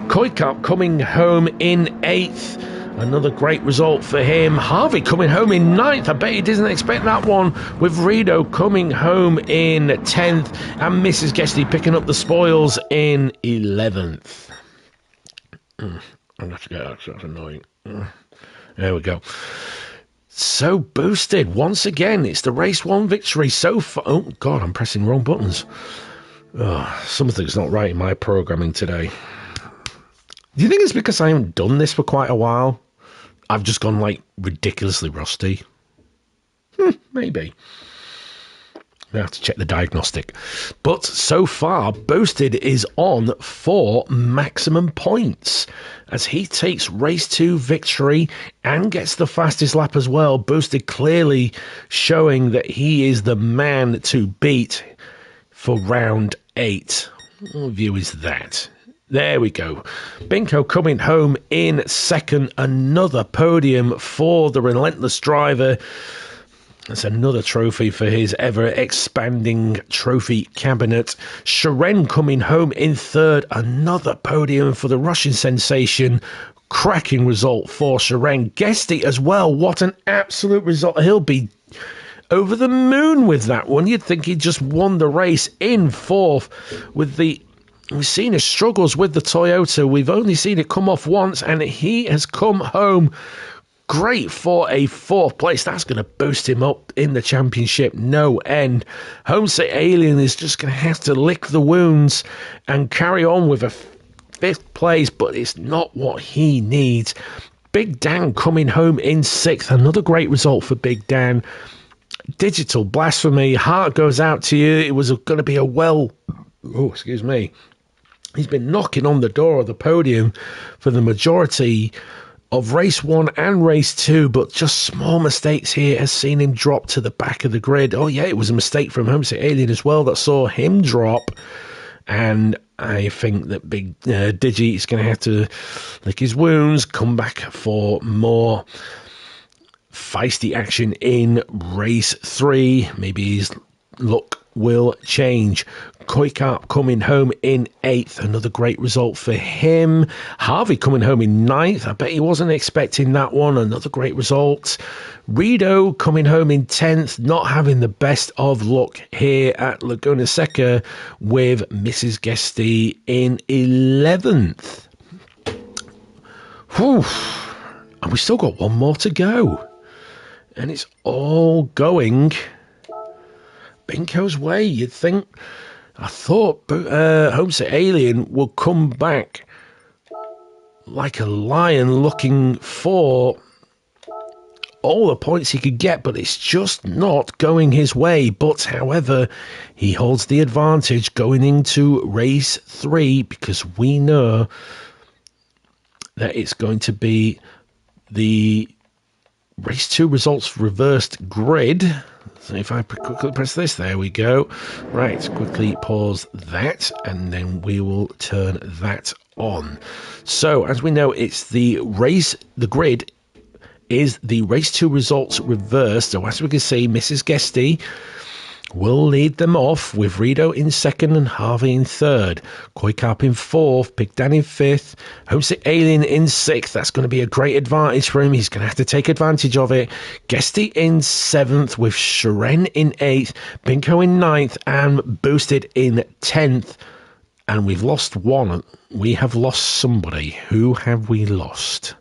Koikap coming home in eighth. Another great result for him. Harvey coming home in ninth. I bet he didn't expect that one. With Rito coming home in 10th. And Mrs. Guesty picking up the spoils in 11th. That's annoying. There we go. So boosted. Once again, it's the race 1 victory so far. Oh, God, I'm pressing wrong buttons. Oh, something's not right in my programming today. Do you think it's because I haven't done this for quite a while? I've just gone, like, ridiculously rusty. Maybe. I have to check the diagnostic. But so far, Boosted is on for maximum points as he takes race 2 victory and gets the fastest lap as well. Boosted clearly showing that he is the man to beat for round 8. What view is that? There we go. Binko coming home in second. Another podium for the relentless driver. That's another trophy for his ever-expanding trophy cabinet. Sharen coming home in third. Another podium for the Russian sensation. Cracking result for Sharen. Guesty as well. What an absolute result. He'll be over the moon with that one. You'd think he'd just won the race in fourth with the... We've seen his struggles with the Toyota. We've only seen it come off once, and he has come home great for a fourth place. That's going to boost him up in the championship no end. Homesick Alien is just going to have to lick the wounds and carry on with a fifth place, but it's not what he needs. Big Dan coming home in sixth. Another great result for Big Dan. Digital Blasphemy, heart goes out to you. It was going to be a excuse me. He's been knocking on the door of the podium for the majority of race 1 and race 2, but just small mistakes here has seen him drop to the back of the grid. Oh yeah, it was a mistake from Homesick Alien as well that saw him drop, and I think that Big Digi is going to have to lick his wounds, come back for more feisty action in race 3. Maybe he's luck will change. Koikap coming home in 8th. Another great result for him. Harvey coming home in 9th. I bet he wasn't expecting that one. Another great result. Rido coming home in 10th. Not having the best of luck here at Laguna Seca with Mrs. Guesty in 11th. Whew. And we've still got one more to go. And it's all going Binko's way. You'd think. I thought Homesick Alien will come back like a lion looking for all the points he could get, but it's just not going his way. But, however, he holds the advantage going into race 3 because we know that it's going to be the race 2 results reversed grid. So if I quickly press this, there we go. Right, quickly pause that, and then we will turn that on. So, as we know, it's the grid is the race 2 results reversed. So, as we can see, Mrs. Guesty will lead them off with Rido in 2nd and Harvey in 3rd. Koikap in 4th, Big Dan in 5th, Homesick Alien in 6th. That's going to be a great advantage for him. He's going to have to take advantage of it. Guesty in 7th with Shren in 8th, Binko in 9th, and Boosted in 10th. And we've lost one. We have lost somebody. Who have we lost?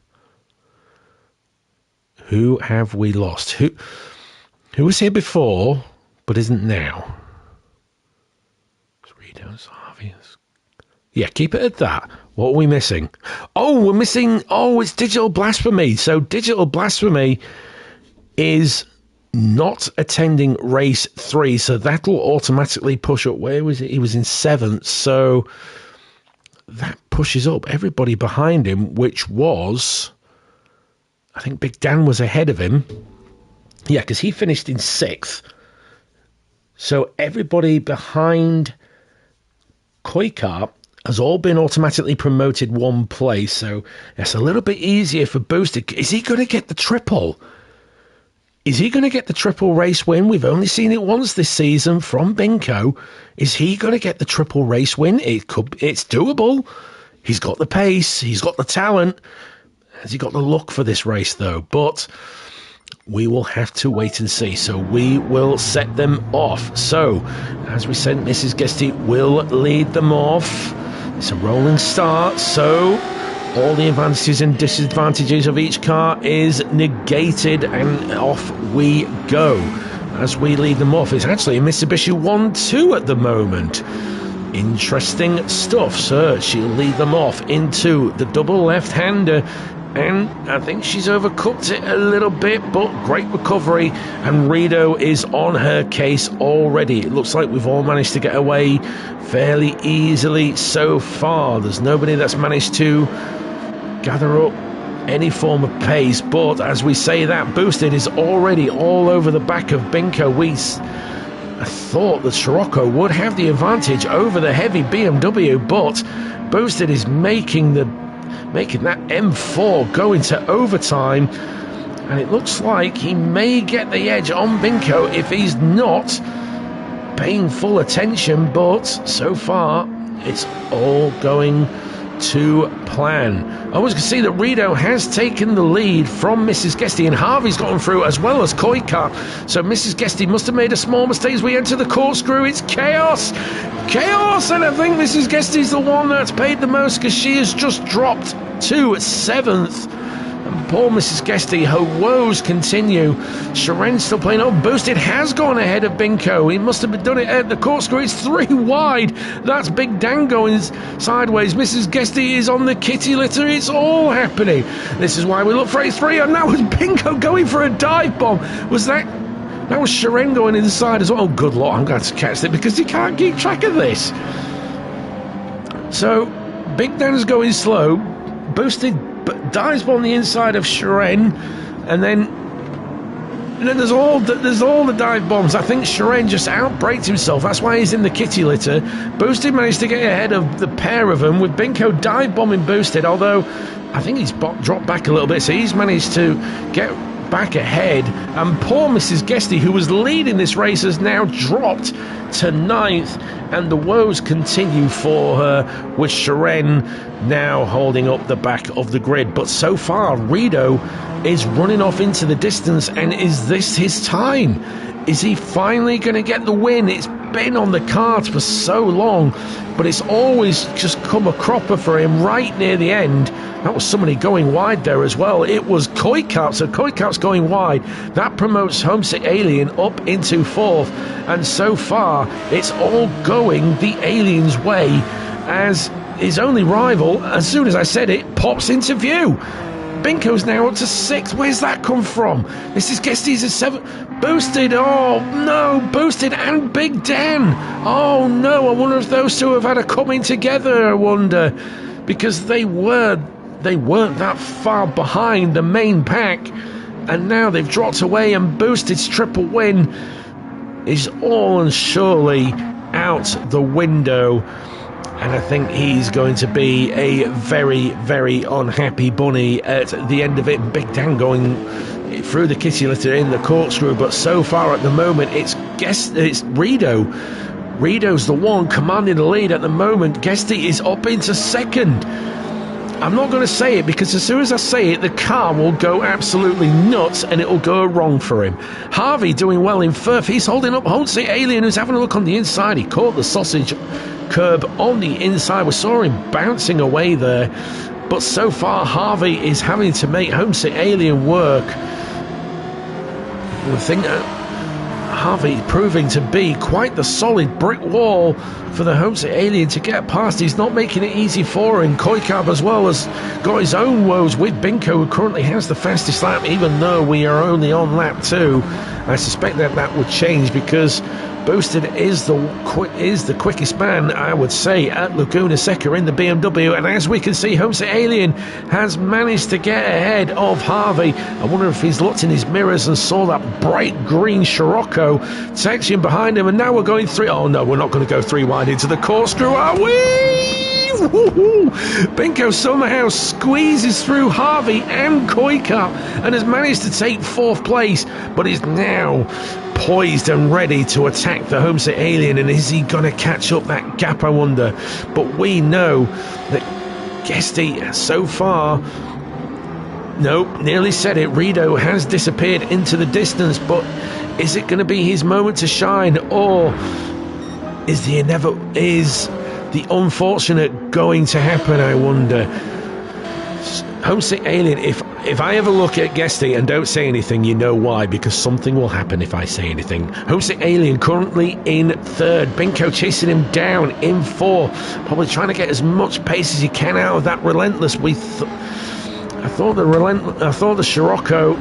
Who have we lost? Who was here before but isn't now? Yeah, keep it at that. What are we missing? Oh, we're missing... Oh, it's Digital Blasphemy. So Digital Blasphemy is not attending race 3, so that'll automatically push up. Where was it? He was in 7th, so that pushes up everybody behind him, which was... I think Big Dan was ahead of him. Yeah, because he finished in 6th. So everybody behind Koikap has all been automatically promoted 1 place. So it's a little bit easier for Boosted. Is he going to get the triple? Is he going to get the triple race win? We've only seen it once this season from Binko. Is he going to get the triple race win? It's doable. He's got the pace. He's got the talent. Has he got the luck for this race, though? But we will have to wait and see. So we will set them off. So, as we said, Mrs. Guesty will lead them off. It's a rolling start, so all the advantages and disadvantages of each car is negated, and off we go. As we lead them off, it's actually a Mitsubishi 1-2 at the moment. Interesting stuff. So she'll lead them off into the double left-hander, and I think she's overcooked it a little bit, but great recovery, and Rido is on her case already. It looks like we've all managed to get away fairly easily so far. There's nobody that's managed to gather up any form of pace, but as we say that, Boosted is already all over the back of Binko. I thought that Scirocco would have the advantage over the heavy BMW, but Boosted is making that M4 go into overtime, and it looks like he may get the edge on Binko if he's not paying full attention, but so far it's all going to plan. I was going to see that Rido has taken the lead from Mrs. Guesty, and Harvey's gotten through as well as Koikap. So Mrs. Guesty must have made a small mistake as we enter the corkscrew. It's chaos! Chaos! And I think Mrs. Guesty's the one that's paid the most, because she has just dropped to 7th. And poor Mrs. Guesty, her woes continue. Sharen's still playing on. Boosted has gone ahead of Binko. He must have done it at the corkscrew. It's 3 wide. That's Big Dan going sideways. Mrs. Guesty is on the kitty litter. It's all happening. This is why we look for A3. And that was Binko going for a dive bomb. Was that was Sharen going inside as well? Oh, good luck. I'm going to catch it because he can't keep track of this. So Big Dan's going slow. Boosted dives on the inside of Sharen, and then there's all the dive bombs. I think Sharen just outbraked himself. That's why he's in the kitty litter. Boosted managed to get ahead of the pair of them, with Binko dive bombing Boosted, although I think he's dropped back a little bit, so he's managed to get back ahead, and poor Mrs. Guesty, who was leading this race, has now dropped to 9th, and the woes continue for her, with Sharon now holding up the back of the grid. But so far, Rido is running off into the distance, and is this his time? Is he finally going to get the win? It's been on the cards for so long, but it's always just come a cropper for him right near the end. That was somebody going wide there as well. It was Koikart, so Koikart's going wide. That promotes Homesick Alien up into 4th, and so far it's all going the Alien's way, as his only rival, as soon as I said it, pops into view. Binko's now up to 6th. Where's that come from? This is Guesty's at 7th. Boosted. Oh no, Boosted and Big Dan. Oh no, I wonder if those two have had a coming together, I wonder, because they weren't that far behind the main pack, and now they've dropped away, and Boosted's triple win is all and surely out the window. And I think he's going to be a very, very unhappy bunny at the end of it. Big Dan going through the kitty litter in the corkscrew, but so far at the moment it's Rido. Rido's the one commanding the lead at the moment. Guesty is up into 2nd. I'm not going to say it, because as soon as I say it, the car will go absolutely nuts and it will go wrong for him. Harvey doing well in 3rd. He's holding up Homesick Alien, who's having a look on the inside. He caught the sausage curb on the inside. We saw him bouncing away there, but so far Harvey is having to make Homesick Alien work. I think Harvey proving to be quite the solid brick wall for the Homesick Alien to get past. He's not making it easy for him. Koikab as well has got his own woes with Binko, who currently has the fastest lap, even though we are only on lap 2. I suspect that would change, because Boosted is the quickest man, I would say, at Laguna Seca in the BMW, and as we can see, Homesick Alien has managed to get ahead of Harvey. I wonder if he's looked in his mirrors and saw that bright green Scirocco section behind him, and now we're going 3. Oh no, we're not going to go 3 wide into the corkscrew, are we? Binko somehow squeezes through Harvey and Koika and has managed to take 4th place, but is now poised and ready to attack the Homesick Alien. And is he going to catch up that gap, I wonder? But we know that Guesty so far, nope, nearly said it, Rido has disappeared into the distance, but is it going to be his moment to shine, or is the unfortunate going to happen, I wonder? Homesick Alien, if I ever look at Guesty and don't say anything, you know why, because something will happen if I say anything. Homesick Alien currently in 3rd. Binko chasing him down in 4th, probably trying to get as much pace as he can out of that Relentless. I thought the Scirocco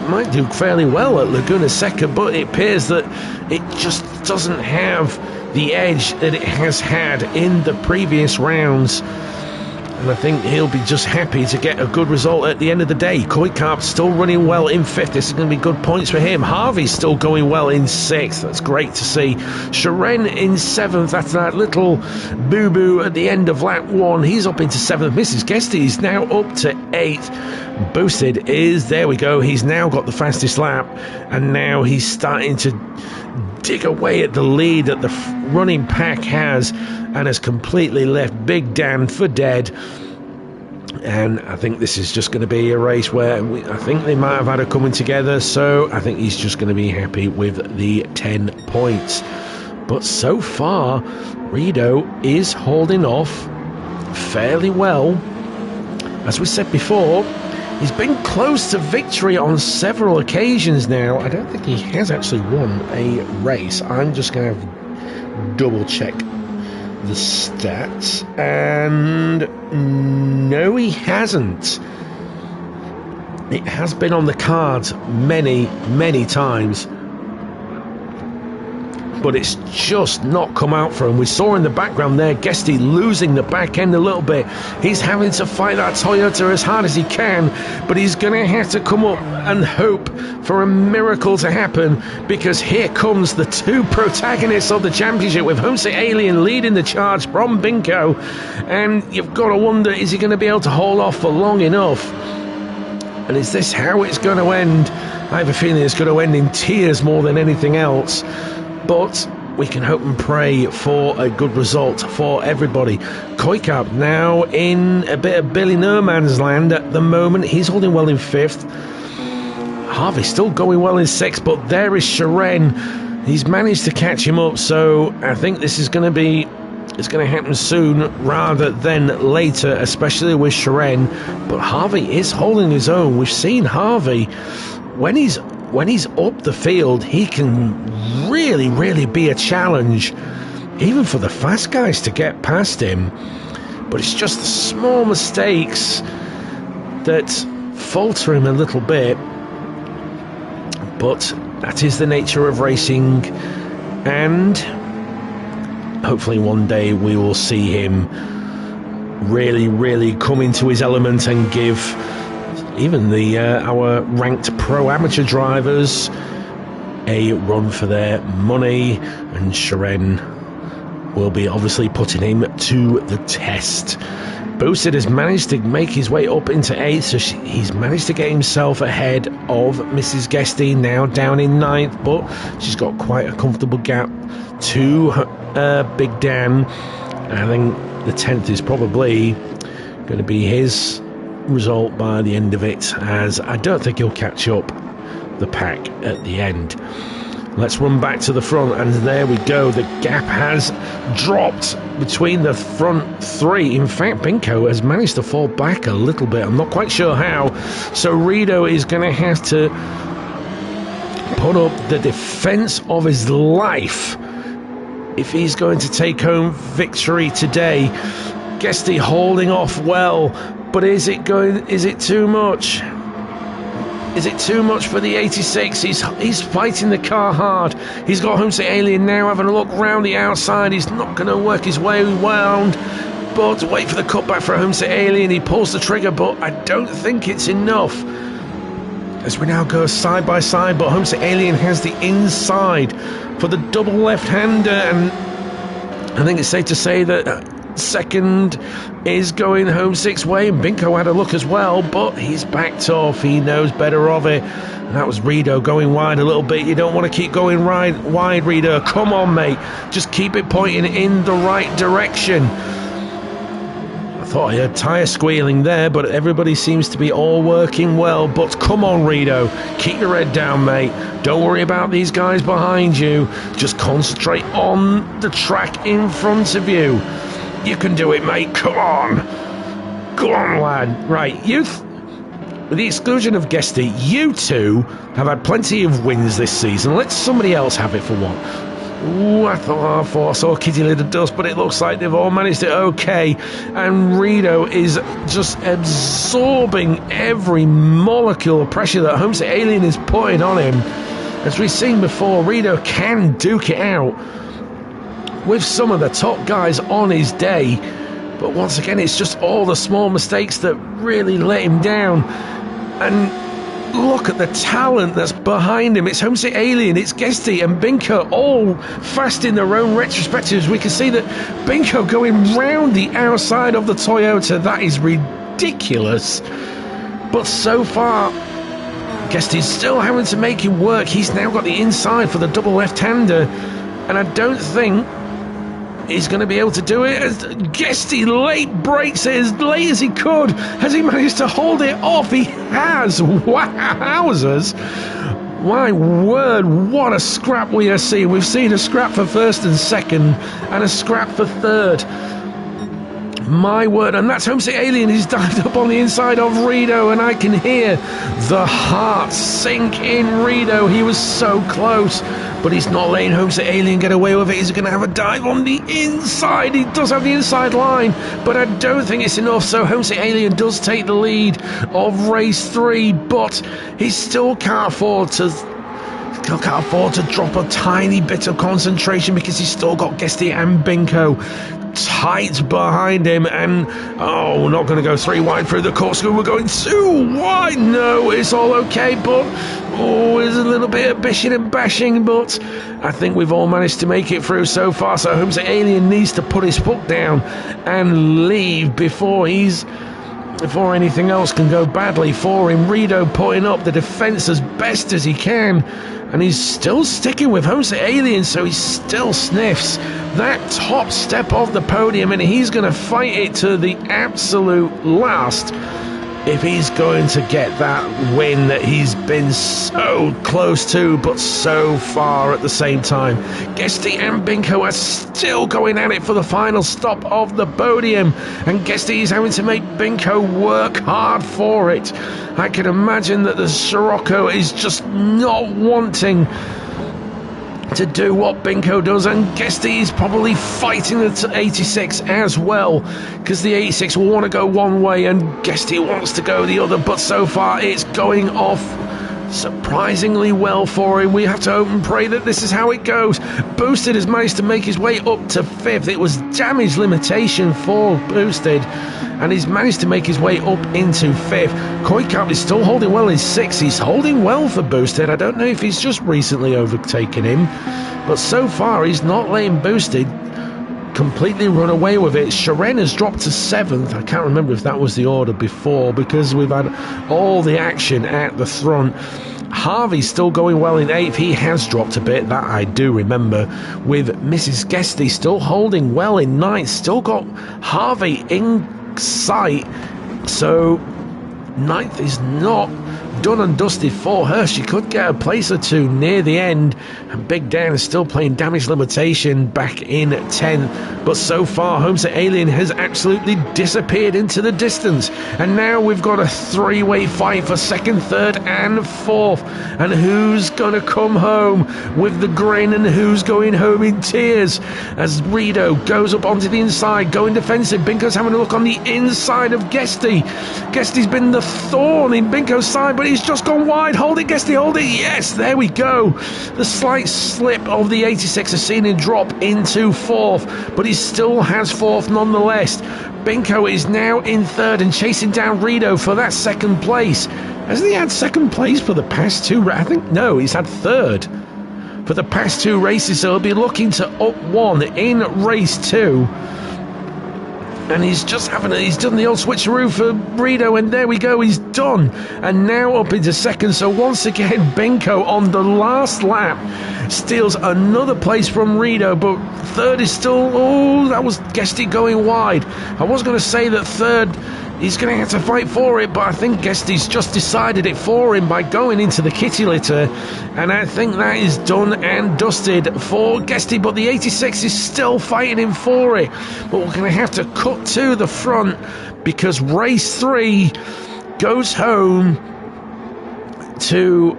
might do fairly well at Laguna Seca, but it appears that it just doesn't have the edge that it has had in the previous rounds. And I think he'll be just happy to get a good result at the end of the day. Koikarp still running well in 5th. This is going to be good points for him. Harvey's still going well in 6th. That's great to see. Sharon in 7th. That's that little boo-boo at the end of lap 1. He's up into 7th. Mrs. Guesty is now up to 8th. Boosted is, there we go. He's now got the fastest lap. And now he's starting to dig away at the lead that the running pack has, and has completely left Big Dan for dead. And I think this is just going to be a race where I think they might have had a coming together, so I think he's just going to be happy with the 10 points. But so far, Rido is holding off fairly well. As we said before, he's been close to victory on several occasions now. I don't think he has actually won a race. I'm just going to double check the stats, and no, he hasn't. It has been on the cards many times, but it's just not come out for him. We saw in the background there Guesty losing the back end a little bit. He's having to fight that Toyota as hard as he can, but he's going to have to come up and hope for a miracle to happen, because here comes the 2 protagonists of the championship, with Homesick Alien leading the charge from Binko, and you've got to wonder, is he going to be able to hold off for long enough? And is this how it's going to end? I have a feeling it's going to end in tears more than anything else. But we can hope and pray for a good result for everybody. Koikap now in a bit of Billy No Man's land at the moment. He's holding well in 5th. Harvey still going well in 6th, but there is Sharen. He's managed to catch him up, so I think this is going to happen soon rather than later, especially with Sharen. But Harvey is holding his own. We've seen Harvey, when he's up the field, he can really be a challenge, even for the fast guys to get past him. But it's just the small mistakes that falter him a little bit. But that is the nature of racing, and hopefully one day we will see him really come into his element and give even our ranked pro amateur drivers a run for their money. And Sharen will be obviously putting him to the test. Boosted has managed to make his way up into 8th, so he's managed to get himself ahead of Mrs. Guesty, now down in 9th, but she's got quite a comfortable gap to Big Dan. I think the 10th is probably going to be his result by the end of it, as I don't think he'll catch up the pack at the end. Let's run back to the front, and there we go. The gap has dropped between the front 3. In fact, Binko has managed to fall back a little bit. I'm not quite sure how. So Rito is going to have to put up the defense of his life if he's going to take home victory today. Guesty holding off well, but is it too much? Is it too much for the 86? He's fighting the car hard. He's got Homesick Alien now having a look round the outside. He's not going to work his way round, but wait for the cutback for Homesick Alien. He pulls the trigger, but I don't think it's enough. As we now go side by side, but Homesick Alien has the inside for the double left-hander, and I think it's safe to say that second is going Homesick's way, and Binko had a look as well, but he's backed off. He knows better of it. And that was Rito going wide a little bit. You don't want to keep going wide, Rito. Come on, mate. Just keep it pointing in the right direction. I thought I heard tyre squealing there, but everybody seems to be all working well. But come on, Rito. Keep your head down, mate. Don't worry about these guys behind you. Just concentrate on the track in front of you. You can do it, mate. Come on. Come on, lad. Right, with the exclusion of Guesty, you two have had plenty of wins this season. Let somebody else have it for one. Ooh, I thought I saw Kitty Litter Dust, but it looks like they've all managed it okay. And Rito is just absorbing every molecule of pressure that Homesick Alien is putting on him. As we've seen before, Rito can duke it out with some of the top guys on his day, but once again it's just all the small mistakes that really let him down. And look at the talent that's behind him. It's Homesick Alien, it's Guesty and Binko, all fast in their own retrospectives. We can see that Binko going round the outside of the Toyota. That is ridiculous. But so far Guesty's still having to make him work. He's now got the inside for the double left-hander, and I don't think he's going to be able to do it, as Guesty late breaks it as late as he could. Has he managed to hold it off? He has. Wowzers. My word, what a scrap we are seeing. We've seen a scrap for first and second, and a scrap for third. My word, and that's Homesick Alien. He's dived up on the inside of Rito, and I can hear the heart sink in Rito. He was so close, but he's not letting Homesick Alien get away with it. He's going to have a dive on the inside. He does have the inside line, but I don't think it's enough. So Homesick Alien does take the lead of race 3, but he still can't afford to drop a tiny bit of concentration, because he's still got Guesty and Binko tight behind him. And we're not going to go 3 wide through the corkscrew. We're going 2 wide. No, it's all okay, but there's a little bit of bishing and bashing, but I think we've all managed to make it through so far. So Homesick Alien needs to put his foot down and leave before he's before anything else can go badly for him. Rido putting up the defence as best as he can, and he's still sticking with Homesick Alien, so he still sniffs that top step of the podium, and he's going to fight it to the absolute last if he's going to get that win that he's been so close to, but so far at the same time. Guesty and Binko are still going at it for the final stop of the podium, and Guesty is having to make Binko work hard for it. I can imagine that the Sirocco is just not wanting to do what Binko does, and Guesty is probably fighting the 86 as well, because the 86 will want to go one way and Guesty wants to go the other, but so far it's going off surprisingly well for him. We have to hope and pray that this is how it goes. Boosted has managed to make his way up to 5th. It was damage limitation for Boosted, and he's managed to make his way up into 5th. Koikap is still holding well in 6th. He's holding well for Boosted. I don't know if he's just recently overtaken him, but so far he's not letting Boosted completely run away with it. Sharen has dropped to 7th. I can't remember if that was the order before, because we've had all the action at the front. Harvey's still going well in 8th. He has dropped a bit, that I do remember, with Mrs. Guesty still holding well in 9th. Still got Harvey in sight, so 9th is not done and dusted for her. She could get a place or two near the end, and Big Dan is still playing damage limitation back in 10th, but so far Homesick Alien has absolutely disappeared into the distance, and now we've got a 3-way fight for 2nd, 3rd and 4th, and who's gonna come home with the grin and who's going home in tears as Rido goes up onto the inside, going defensive. Binko's having a look on the inside of Guesty. Guesty's been the thorn in Binko's side, but he's just gone wide. Hold it, Guesty, hold it. Yes, there we go. The slight slip of the 86 has seen him drop into 4th, but he still has 4th nonetheless. Binko is now in 3rd and chasing down Rido for that 2nd place. Hasn't he had 2nd place for the past 2? I think, no, he's had 3rd for the past 2 races, so he'll be looking to up 1 in race 2. And he's done the old switcheroo for Rido, and there we go, he's done. And now up into 2nd, so once again, Binko on the last lap steals another place from Rido, but 3rd is still, that was Guesty going wide. I was going to say that 3rd, he's going to have to fight for it, but I think Guesty's just decided it for him by going into the kitty litter, and I think that is done and dusted for Guesty, but the 86 is still fighting him for it. But we're going to have to cut to the front, because race 3 goes home to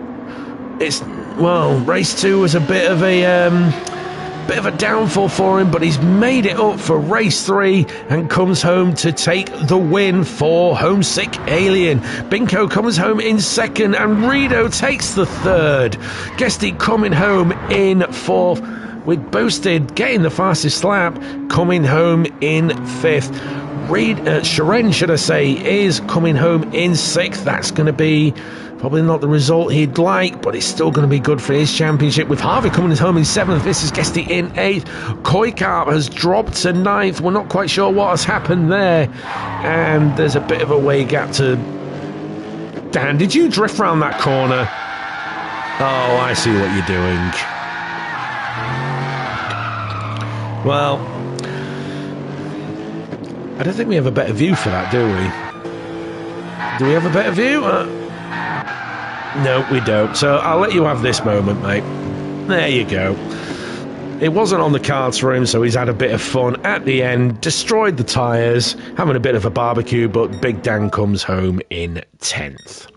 race 2 was a bit of a downfall for him, but he's made it up for race 3 and comes home to take the win for Homesick Alien. Binko comes home in 2nd and Rido takes the 3rd. Guesty coming home in 4th, with Boosted getting the fastest lap, coming home in 5th. Sharen, should I say, is coming home in 6th. That's going to be probably not the result he'd like, but it's still going to be good for his championship, with Harvey coming home in 7th. This is Guesty in 8th. Koikap has dropped to 9th. We're not quite sure what has happened there, and there's a bit of a way gap to Dan. Did you drift round that corner? Oh, I see what you're doing. Well, I don't think we have a better view for that, do we? Do we have a better view? No, we don't. So I'll let you have this moment, mate. There you go. It wasn't on the cards for him, so he's had a bit of fun at the end, destroyed the tyres, having a bit of a barbecue, but Big Dan comes home in 10th.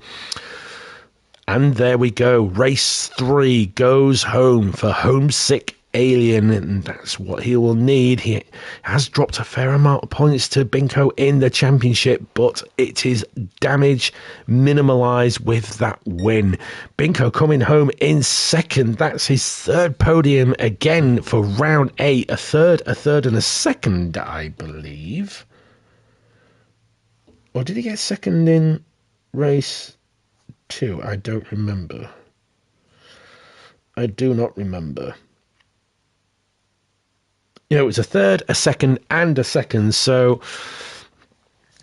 And there we go. Race 3 goes home for Homesick Alien, and that's what he will need. He has dropped a fair amount of points to Binko in the championship, but it is damage minimalised with that win. Binko coming home in 2nd. That's his 3rd podium again for round 8. A third and a 2nd, I believe. Or did he get 2nd in race 2? I don't remember. I do not remember. It was a 3rd, a 2nd, and a 2nd, so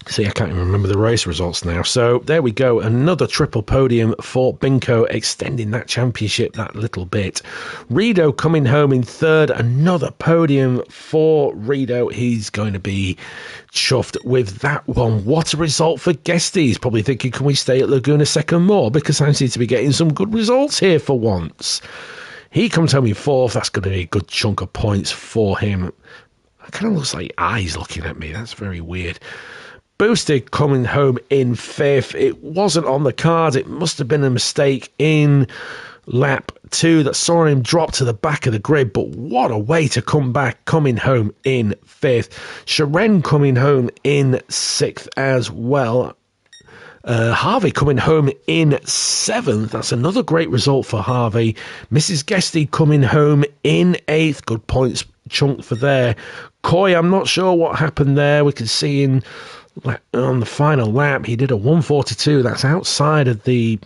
See, I can't even remember the race results now. So there we go. Another triple podium for Binko, extending that championship that little bit. Rido coming home in third. Another podium for Rido. He's going to be chuffed with that one. What a result for Guesty. He's probably thinking, can we stay at Laguna second more? Because I seem to be getting some good results here for once. He comes home in fourth. That's going to be a good chunk of points for him. It kind of looks like eyes looking at me. That's very weird. Boosted coming home in fifth. It wasn't on the card. It must have been a mistake in lap 2 that saw him drop to the back of the grid. But what a way to come back, coming home in fifth. Sharen coming home in sixth as well. Harvey coming home in seventh. That's another great result for Harvey. Mrs. Guesty coming home in eighth. Good points chunk for there. Coy, I'm not sure what happened there. We can see on the final lap, he did a 142. That's outside of the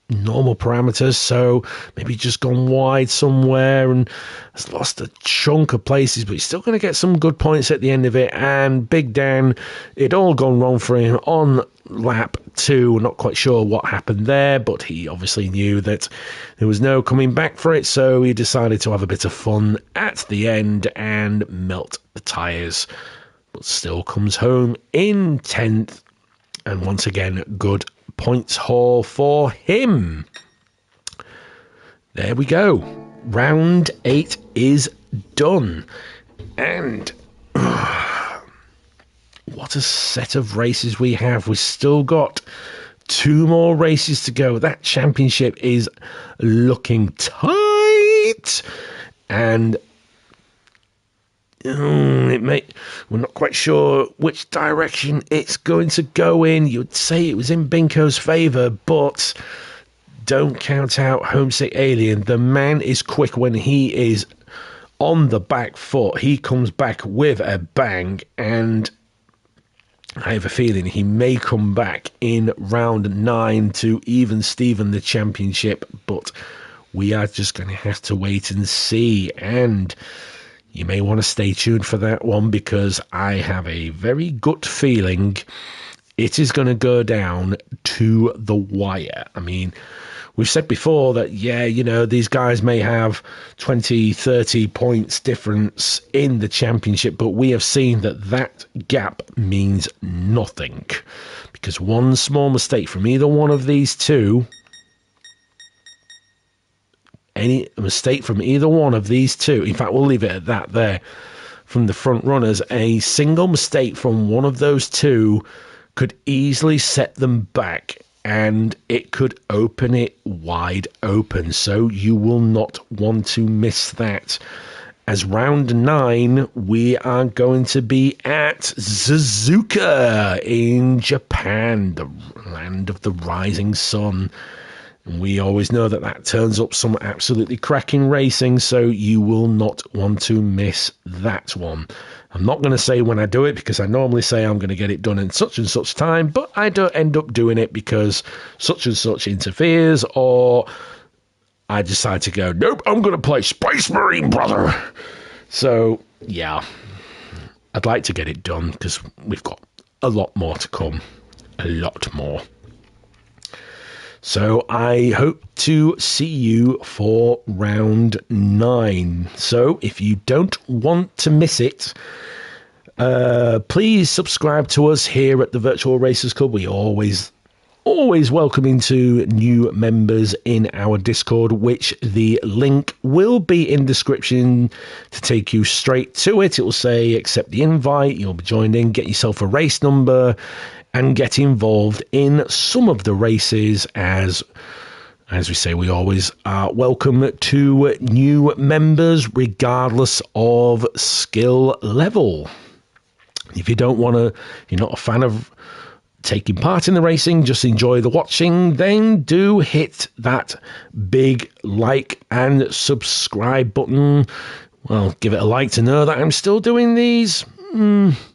normal parameters, so maybe just gone wide somewhere and has lost a chunk of places, but he's still going to get some good points at the end of it. And Big Dan, it all gone wrong for him on lap 2. Not quite sure what happened there, but he obviously knew that there was no coming back for it, so he decided to have a bit of fun at the end and melt the tyres, but still comes home in 10th. And once again, good points haul for him. There we go. Round 8 is done. And what a set of races we have. We've still got 2 more races to go. That championship is looking tight. And we're not quite sure which direction it's going to go in. You'd say it was in Binko's favour, but don't count out Homesick Alien. The man is quick when he is on the back foot. He comes back with a bang, and I have a feeling he may come back in round 9 to even Steven the championship, but we are just going to have to wait and see. And you may want to stay tuned for that one, because I have a very gut feeling it is going to go down to the wire. I mean, we've said before that, these guys may have 20, 30 points difference in the championship, but we have seen that gap means nothing, because one small mistake from either one of these two, any mistake from either one of these two, in fact, we'll leave it at that there, from the front runners, a single mistake from one of those two could easily set them back, and it could open it wide open. So you will not want to miss that. As round 9, we are going to be at Suzuka in Japan, the land of the rising sun. And we always know that turns up some absolutely cracking racing, so you will not want to miss that one. I'm not going to say when I do it, because I normally say I'm going to get it done in such and such time, but I don't end up doing it because such and such interferes, or I decide to go, nope, I'm going to play Space Marine, brother. So, yeah, I'd like to get it done, because we've got a lot more to come. A lot more. So I hope to see you for round 9. So if you don't want to miss it, please subscribe to us here at the Virtual Racers Club. We always welcoming to new members in our Discord, which the link will be in description to take you straight to it. It will say accept the invite, you'll be joined in, get yourself a race number, and get involved in some of the races. As we say, we always are welcome to new members regardless of skill level. If you don't want to, you're not a fan of taking part in the racing, just enjoy the watching, then do hit that big like and subscribe button. Well, give it a like to know that I'm still doing these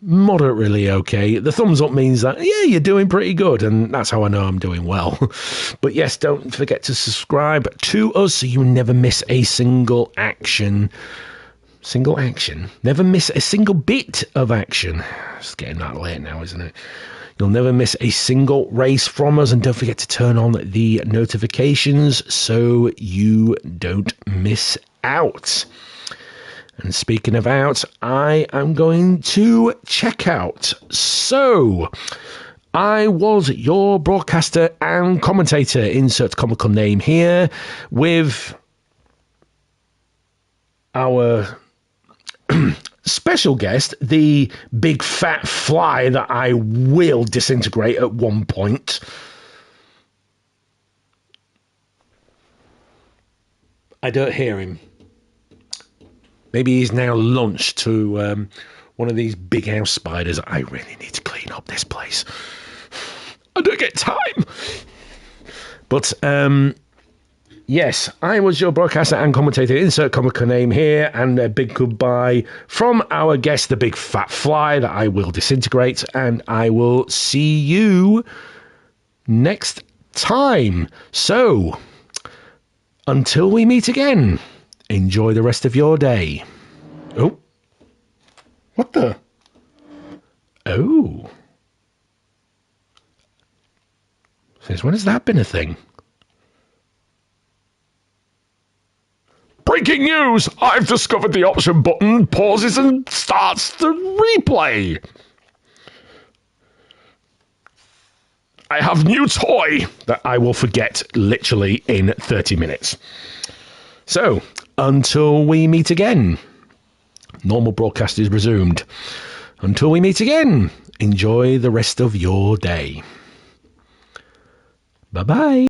moderately okay. The thumbs up means that, yeah, you're doing pretty good, and that's how I know I'm doing well. But yes, don't forget to subscribe to us so you never miss a single action. Never miss a single bit of action. It's getting that late now, isn't it? You'll never miss a single race from us, and don't forget to turn on the notifications so you don't miss out. And speaking of out, I am going to check out. So, I was your broadcaster and commentator, insert comical name here, with our special guest, the big fat fly that I will disintegrate at one point. I don't hear him. Maybe he's now launched to one of these big house spiders. I really need to clean up this place. I don't get time. But, yes, I was your broadcaster and commentator, insert comical name here, and a big goodbye from our guest, the big fat fly that I will disintegrate, and I will see you next time. So, until we meet again, enjoy the rest of your day. Oh. What the? Oh. Since when has that been a thing? Breaking news! I've discovered the option button pauses and starts the replay. I have new toy that I will forget literally in 30 minutes. So, until we meet again, normal broadcast is resumed. Until we meet again, enjoy the rest of your day. Bye-bye.